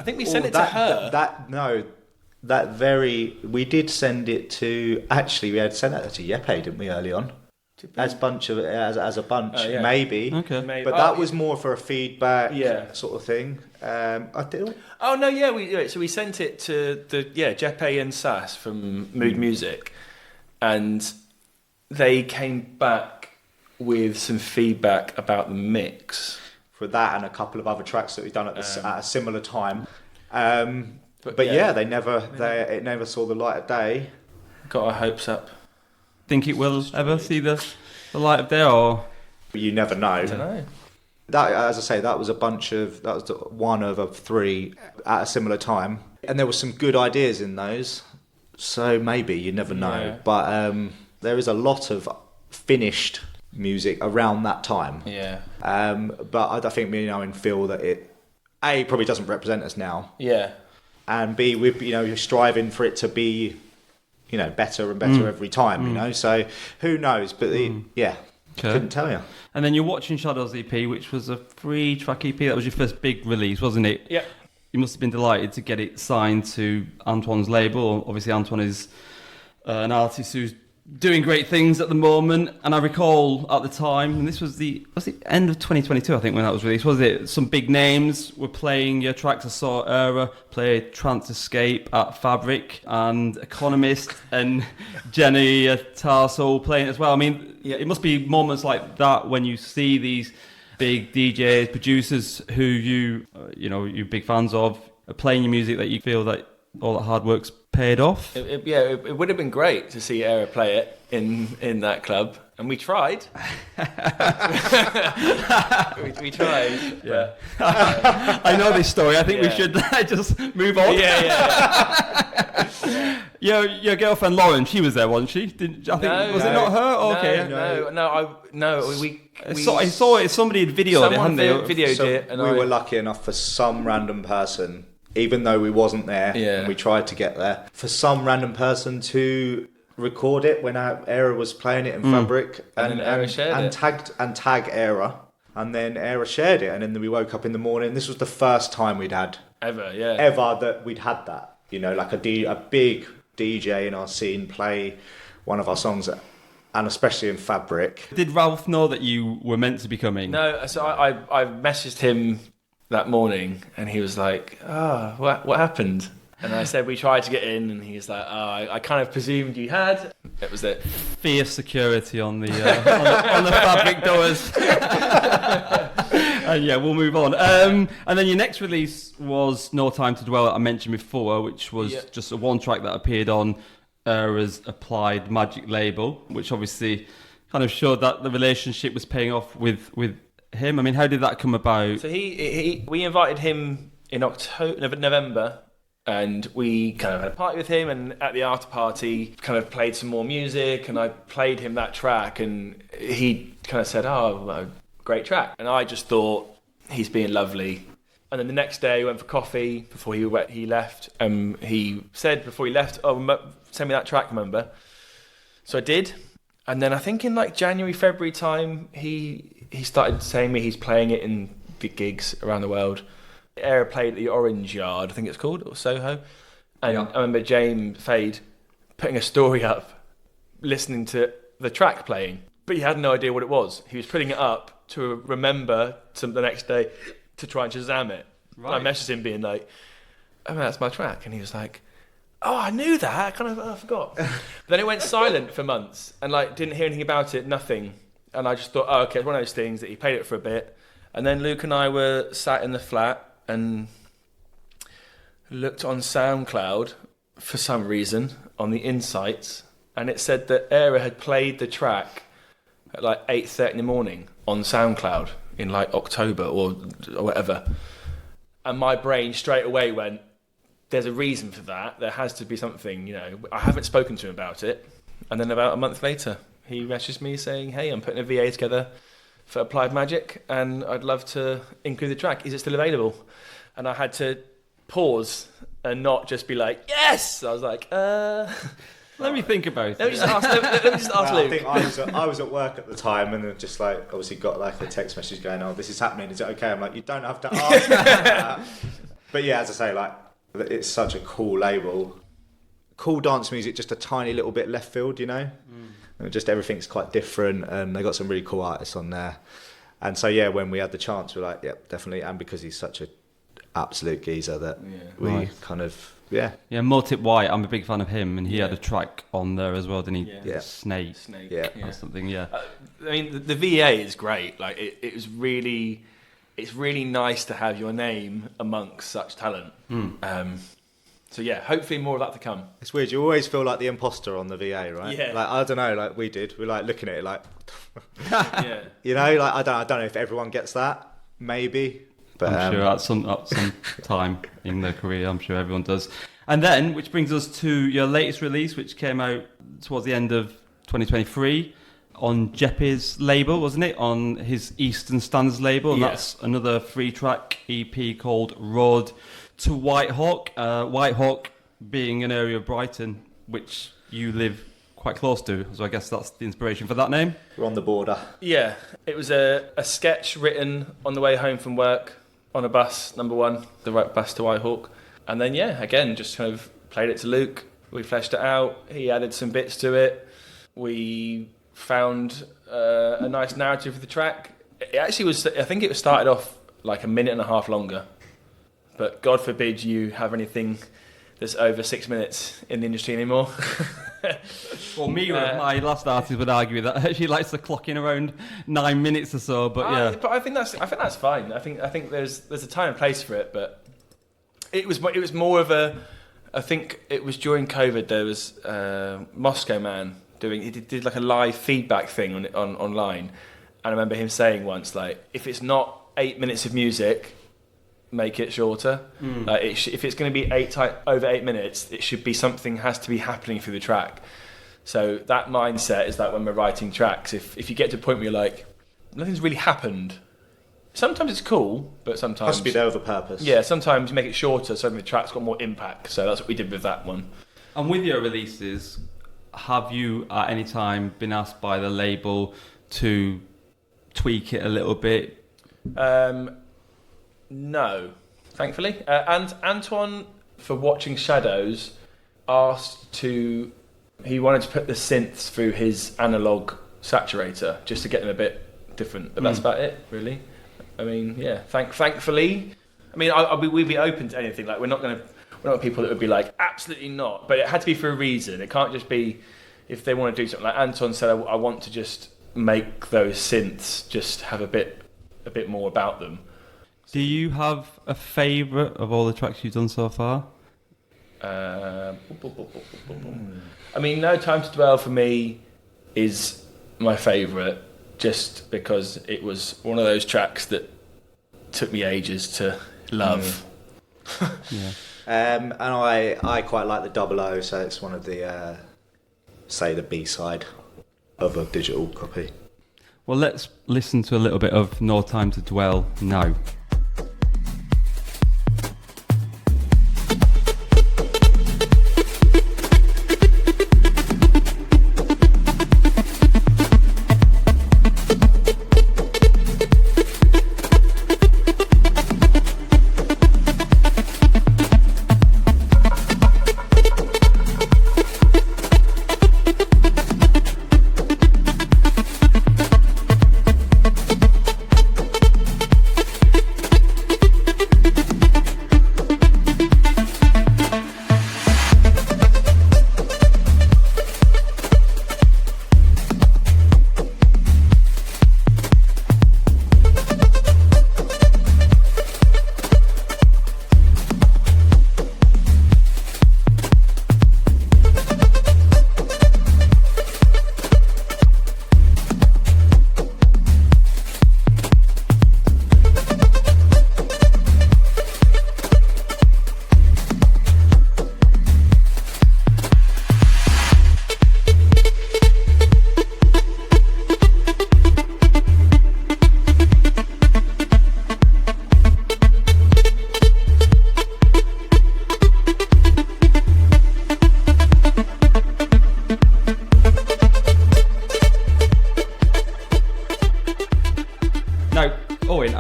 B: think we sent it to her.
A: We did send it to. Actually, we had sent it to Yepe, didn't we, early on? As a bunch, maybe.
C: Okay.
B: Maybe.
A: But that was more for a feedback sort of thing. I did.
B: Oh no, yeah, we sent it to the Jeppe and Sass from Mood Music, and they came back with some feedback about the mix
A: for that and a couple of other tracks that we've done at a similar time. But it never saw the light of day.
B: Got our hopes up.
C: Think it will ever see the light of day, or
A: you never know.
B: I don't know.
A: That, as I say, that was one of three at a similar time, and there were some good ideas in those. So maybe you never know.
B: Yeah.
A: But there is a lot of finished music around that time.
B: Yeah.
A: But I think me and Owen feel that it probably doesn't represent us now.
B: Yeah.
A: And B, you're striving for it to be, better and better every time. So who knows? But couldn't tell you.
C: And then you're Watching Shadows EP, which was a 3-track EP. That was your first big release, wasn't it?
B: Yeah.
C: You must have been delighted to get it signed to Antoine's label. Obviously, Antoine is an artist who's doing great things at the moment. And I recall at the time, and this was the end of 2022, I think, when that was released, was it? Some big names were playing your tracks. I saw Aera play Trance Escape at Fabric, and Economist and Jenny Tarso playing as well. I mean, it must be moments like that when you see these big DJs, producers who you're big fans of, playing your music, that you feel that all that hard work's paid off.
B: It would have been great to see Aera play it in that club, and we tried. we tried.
C: Yeah. I know this story. I think we should just move on.
B: Yeah.
C: Your girlfriend Lauren, she was there, wasn't she? Was it not her? Oh, okay. I saw it. Somebody had videoed it, hadn't they?
B: Videoed it,
A: and we were lucky enough for some random person, even though we wasn't there, and we tried to get there, for some random person to record it when Aera was playing it in Fabric, and tag Aera, and then Aera shared it, and then we woke up in the morning. This was the first time we'd had
B: ever
A: that we'd had that, like a big DJ in our scene play one of our songs, and especially in Fabric.
C: Did Ralph know that you were meant to be coming?
B: No, so I messaged him that morning, and he was like, what happened? And I said, we tried to get in, and he was like, I kind of presumed you had. That was it.
C: Fierce security on the on the Fabric doors. And we'll move on. And then your next release was No Time to Dwell, that I mentioned before, which was just a one track that appeared on Aera's Applied Magic label, which obviously kind of showed that the relationship was paying off with him. I mean, how did that come about?
B: So we invited him in November, and we kind of had a party with him, and at the after party kind of played some more music, and I played him that track, and he kind of said, great track. And I just thought, he's being lovely. And then the next day we went for coffee before he left. He said before he left, send me that track, remember? So I did. And then I think in like January, February time, he started saying me he's playing it in big gigs around the world. Aera played at the Orange Yard, I think it's called, or Soho. And I remember James Fade putting a story up, listening to the track playing, but he had no idea what it was. He was putting it up to remember the next day to try and Shazam it. Right. I messaged him being like, that's my track. And he was like, I knew that. I forgot. But then it went silent for months, and didn't hear anything about it, nothing. And I just thought, okay, it's one of those things that he played it for a bit. And then Luke and I were sat in the flat and looked on SoundCloud for some reason on the insights, and it said that Aera had played the track at 8:30 in the morning on SoundCloud. in like October or whatever. And my brain straight away went, there's a reason for that. There has to be something, you know. I haven't spoken to him about it. And then about a month later, he messaged me saying, hey, I'm putting a VA together for Applied Magic and I'd love to include the track. Is it still available? And I had to pause and not just be like, yes! I was like,
C: Let me think about it.
B: Let me just ask Luke.
A: I think I was at work at the time and then just like obviously got like a text message going, oh, this is happening, is it okay? I'm like, you don't have to ask me that. But yeah, as I say, like, it's such a cool label. Cool dance music, just a tiny little bit left field, you know? And just everything's quite different and they got some really cool artists on there. And so yeah, when we had the chance, we're like, yep, definitely. And because he's such an absolute geezer that we kind of... Yeah,
C: Motip White, I'm a big fan of him, and he had a track on there as well, didn't he?
A: Yeah.
C: Snake. Or something, I
B: mean, the VA is great. Like, it's really nice to have your name amongst such talent. So yeah, hopefully more of that to come.
A: It's weird, you always feel like the imposter on the VA, right?
B: Yeah.
A: Like, I don't know, like we did. We're like looking at it like,
B: yeah.
A: You know, like I don't know if everyone gets that, maybe. But
C: I'm sure at some time in their career, I'm sure everyone does. And then, which brings us to your latest release, which came out towards the end of 2023 on Jeppy's label, wasn't it? On his Eastern Standards label. And that's another 3-track EP called Road to Whitehawk. Whitehawk being an area of Brighton, which you live quite close to. So I guess that's the inspiration for that name.
A: We're on the border.
B: Yeah, it was a sketch written on the way home from work on a bus, number 1, the right bus to Whitehawk. And then, again, just kind of played it to Luke. We fleshed it out. He added some bits to it. We found a nice narrative for the track. It actually was, I think it was started off like a minute and a half longer. But God forbid you have anything that's over 6 minutes in the industry anymore.
C: Well, my last artist would argue that she likes to clock in around 9 minutes or so. But
B: but I think that's fine. I think there's a time and place for it. But it was more of a. I think it was during COVID. There was Moscow Man he did like a live feedback thing on online, and I remember him saying once, like, if it's not 8 minutes of music, make it shorter. Like if it's going to be over 8 minutes, it should be something has to be happening through the track. So that mindset is that when we're writing tracks, if you get to a point where you're like, nothing's really happened, sometimes it's cool, but sometimes...
A: Has to be there with a purpose.
B: Yeah, sometimes you make it shorter so the track's got more impact. So that's what we did with that one.
C: And with your releases, have you at any time been asked by the label to tweak it a little bit?
B: No, thankfully. And Antoine, for Watching Shadows, he wanted to put the synths through his analog saturator just to get them a bit different. But that's about it, really. I mean, yeah. Thankfully, I mean, we'd be open to anything. Like, we're not people that would be like, absolutely not. But it had to be for a reason. It can't just be if they want to do something. Like Anton said, I want to just make those synths just have a bit more about them.
C: Do you have a favourite of all the tracks you've done so far?
B: I mean, No Time to Dwell for me is my favourite, just because it was one of those tracks that took me ages to love.
C: Yeah.
A: And I quite like the 00, so it's one of the the B-side of a digital copy.
C: Well, let's listen to a little bit of No Time to Dwell now.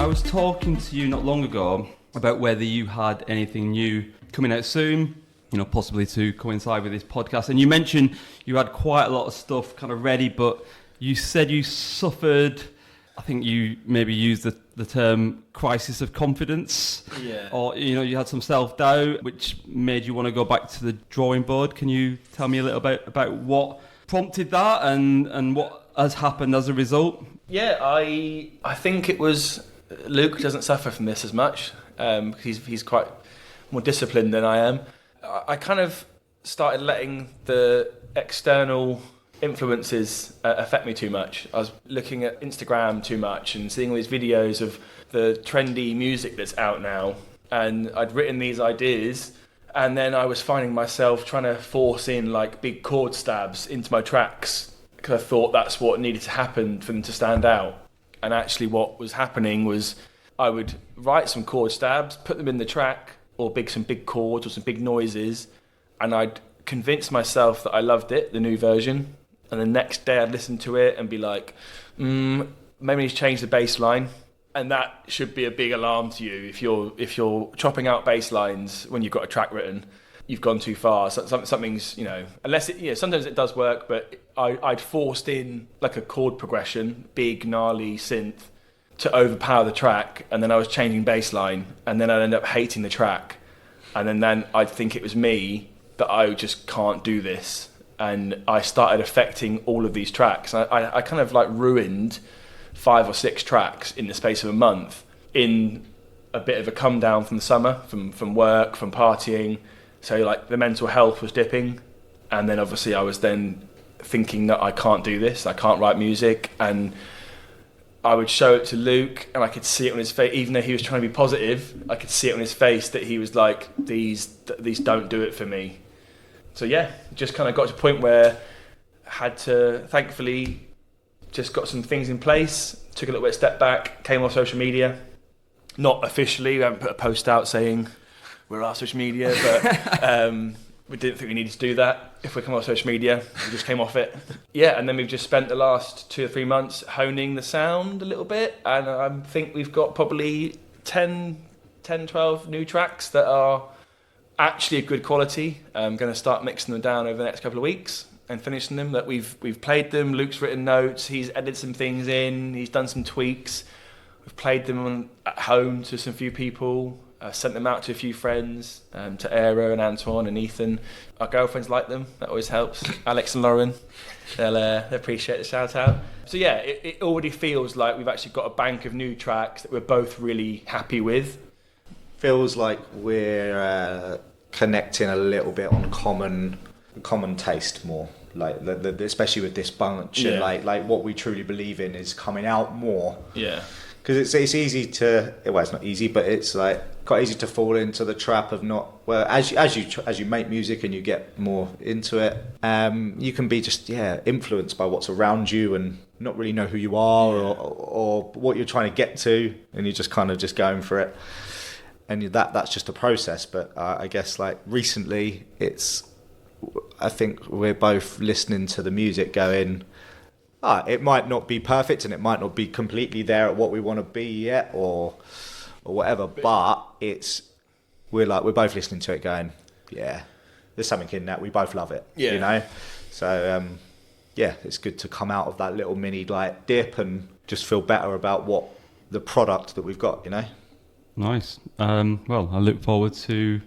C: I was talking to you not long ago about whether you had anything new coming out soon, possibly to coincide with this podcast. And you mentioned you had quite a lot of stuff kind of ready, but you said you suffered, I think you maybe used the term crisis of confidence.
B: Yeah.
C: Or, you had some self-doubt, which made you want to go back to the drawing board. Can you tell me a little bit about what prompted that and what has happened as a result?
B: Yeah, I think it was Luke doesn't suffer from this as much. He's quite more disciplined than I am. I kind of started letting the external influences affect me too much. I was looking at Instagram too much and seeing all these videos of the trendy music that's out now, and I'd written these ideas, and then I was finding myself trying to force in like big chord stabs into my tracks because I thought that's what needed to happen for them to stand out. And actually what was happening was I would write some chord stabs, put them in the track, or some big chords or some big noises, and I'd convince myself that I loved it, the new version, and the next day I'd listen to it and be like, maybe he's changed the bass line. And that should be a big alarm to you. If you're chopping out bass lines when you've got a track written, you've gone too far. Something's, unless it, sometimes it does work, but I'd forced in like a chord progression, big gnarly synth, to overpower the track, and then I was changing bass line, and then I'd end up hating the track, and then I'd think it was me, that I just can't do this, and I started affecting all of these tracks. I kind of like ruined 5 or 6 tracks in the space of a month, in a bit of a come down from the summer, from work, from partying. So like the mental health was dipping, and then obviously I was then thinking that I can't do this, I can't write music, and I would show it to Luke, and I could see it on his face, even though he was trying to be positive, I could see it on his face that he was like, these don't do it for me. So yeah, just kind of got to a point where I had to, thankfully, just got some things in place, took a little bit of step back, came off social media. Not officially, we haven't put a post out saying we're off social media, but we didn't think we needed to do that. If we come off social media, we just came off it. Yeah, and then we've just spent the last 2 or 3 months honing the sound a little bit, and I think we've got probably 10, 12 new tracks that are actually a good quality. I'm going to start mixing them down over the next couple of weeks and finishing them. That we've played them, Luke's written notes, he's edited some things in, he's done some tweaks. We've played them at home to some few people. Sent them out to a few friends, to Aera and Antoine and Ethan. Our girlfriends like them, that always helps. Alex and Lauren, they'll appreciate the shout out. So yeah, it already feels like we've actually got a bank of new tracks that we're both really happy with.
A: Feels like we're connecting a little bit on common taste more, like especially with this bunch,
B: yeah.
A: And like what we truly believe in is coming out more.
B: Yeah.
A: Because it's easy to, well, it's not easy, but it's like quite easy to fall into the trap of not, well, as you make music and you get more into it, you can be just influenced by what's around you and not really know who you are or what you're trying to get to, and you're just kind of just going for it, and that's just a process. But I guess like recently, I think we're both listening to the music going, it might not be perfect and it might not be completely there at what we want to be yet or whatever, but we're both listening to it going, yeah, there's something in that, we both love it, so it's good to come out of that little mini like dip and just feel better about what the product that we've got.
C: Nice. Well, I look forward to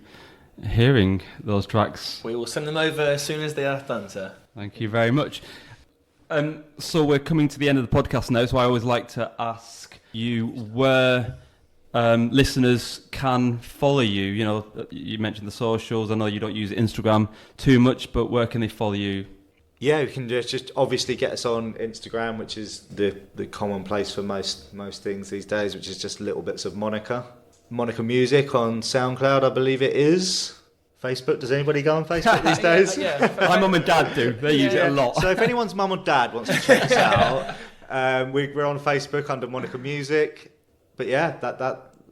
C: hearing those tracks.
B: We will send them over as soon as they are done, sir.
C: Thank you very much. So we're coming to the end of the podcast now, so I always like to ask you where listeners can follow you. You mentioned the socials. I know you don't use Instagram too much, but where can they follow you?
A: Yeah, you can just obviously get us on Instagram, which is the common place for most things these days, which is just little bits of Monica Music. On SoundCloud, I believe it is. Facebook, does anybody go on Facebook these days?
B: Yeah.
C: My mum and dad do. They use it a lot.
A: So if anyone's mum or dad wants to check us out, we're on Facebook under Monica Music. But yeah,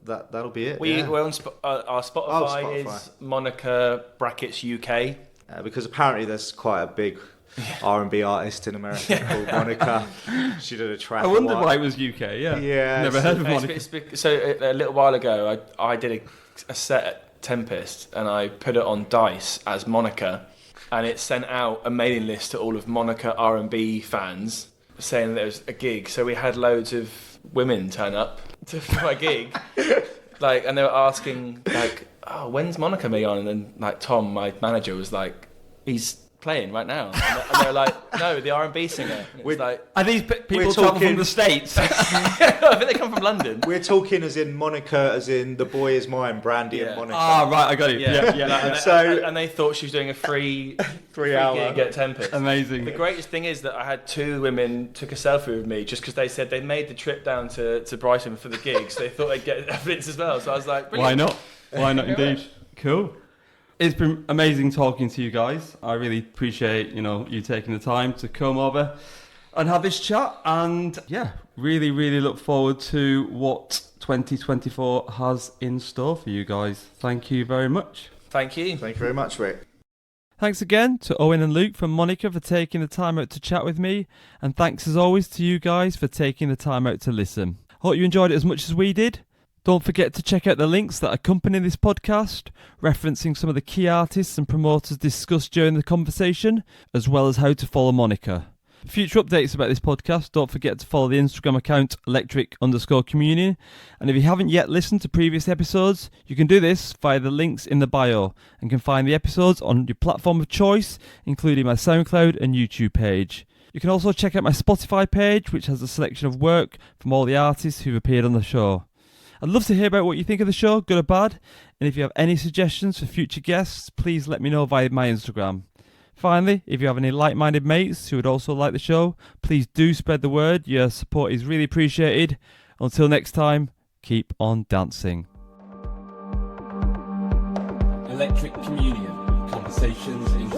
A: that'll be it.
B: We're on our Spotify is Monica _ UK.
A: Because apparently there's quite a big R&B artist in America called Monica. She did a track.
C: I wondered why it was UK. Yeah. Never heard of Monica.
B: So a little while ago, I did a set at Tempest, and I put it on Dice as Monica, and it sent out a mailing list to all of Monica R&B fans saying that there was a gig. So we had loads of women turn up to my gig, and they were asking oh, when's Monica me on? And then Tom, my manager, was like, he's playing right now. And they were like, no, the R&B singer.
C: Are these people travel from the States?
B: I think they come from London.
A: We're talking as in Monica, as in The Boy Is Mine, Brandy and Monica.
C: Ah, right, I got it. Yeah.
B: And they thought she was doing a free
A: hour
B: gig at Tempest.
C: Amazing.
B: The greatest thing is that I had 2 women took a selfie with me just because they said they'd made the trip down to Brighton for the gig, so they thought they'd get evidence as well. So I was like, brilliant.
C: Why not indeed? Cool. It's been amazing talking to you guys. I really appreciate, you taking the time to come over and have this chat. And really, really look forward to what 2024 has in store for you guys. Thank you very much.
B: Thank you.
A: Thank you very much, Rick.
C: Thanks again to Owen and Luke from Monica for taking the time out to chat with me. And thanks as always to you guys for taking the time out to listen. Hope you enjoyed it as much as we did. Don't forget to check out the links that accompany this podcast, referencing some of the key artists and promoters discussed during the conversation, as well as how to follow Monica. For future updates about this podcast, don't forget to follow the Instagram account electric_communion. And if you haven't yet listened to previous episodes, you can do this via the links in the bio and can find the episodes on your platform of choice, including my SoundCloud and YouTube page. You can also check out my Spotify page, which has a selection of work from all the artists who've appeared on the show. I'd love to hear about what you think of the show, good or bad, and if you have any suggestions for future guests, please let me know via my Instagram. Finally, if you have any like-minded mates who would also like the show, please do spread the word. Your support is really appreciated. Until next time, keep on dancing. Electric Communion, conversations in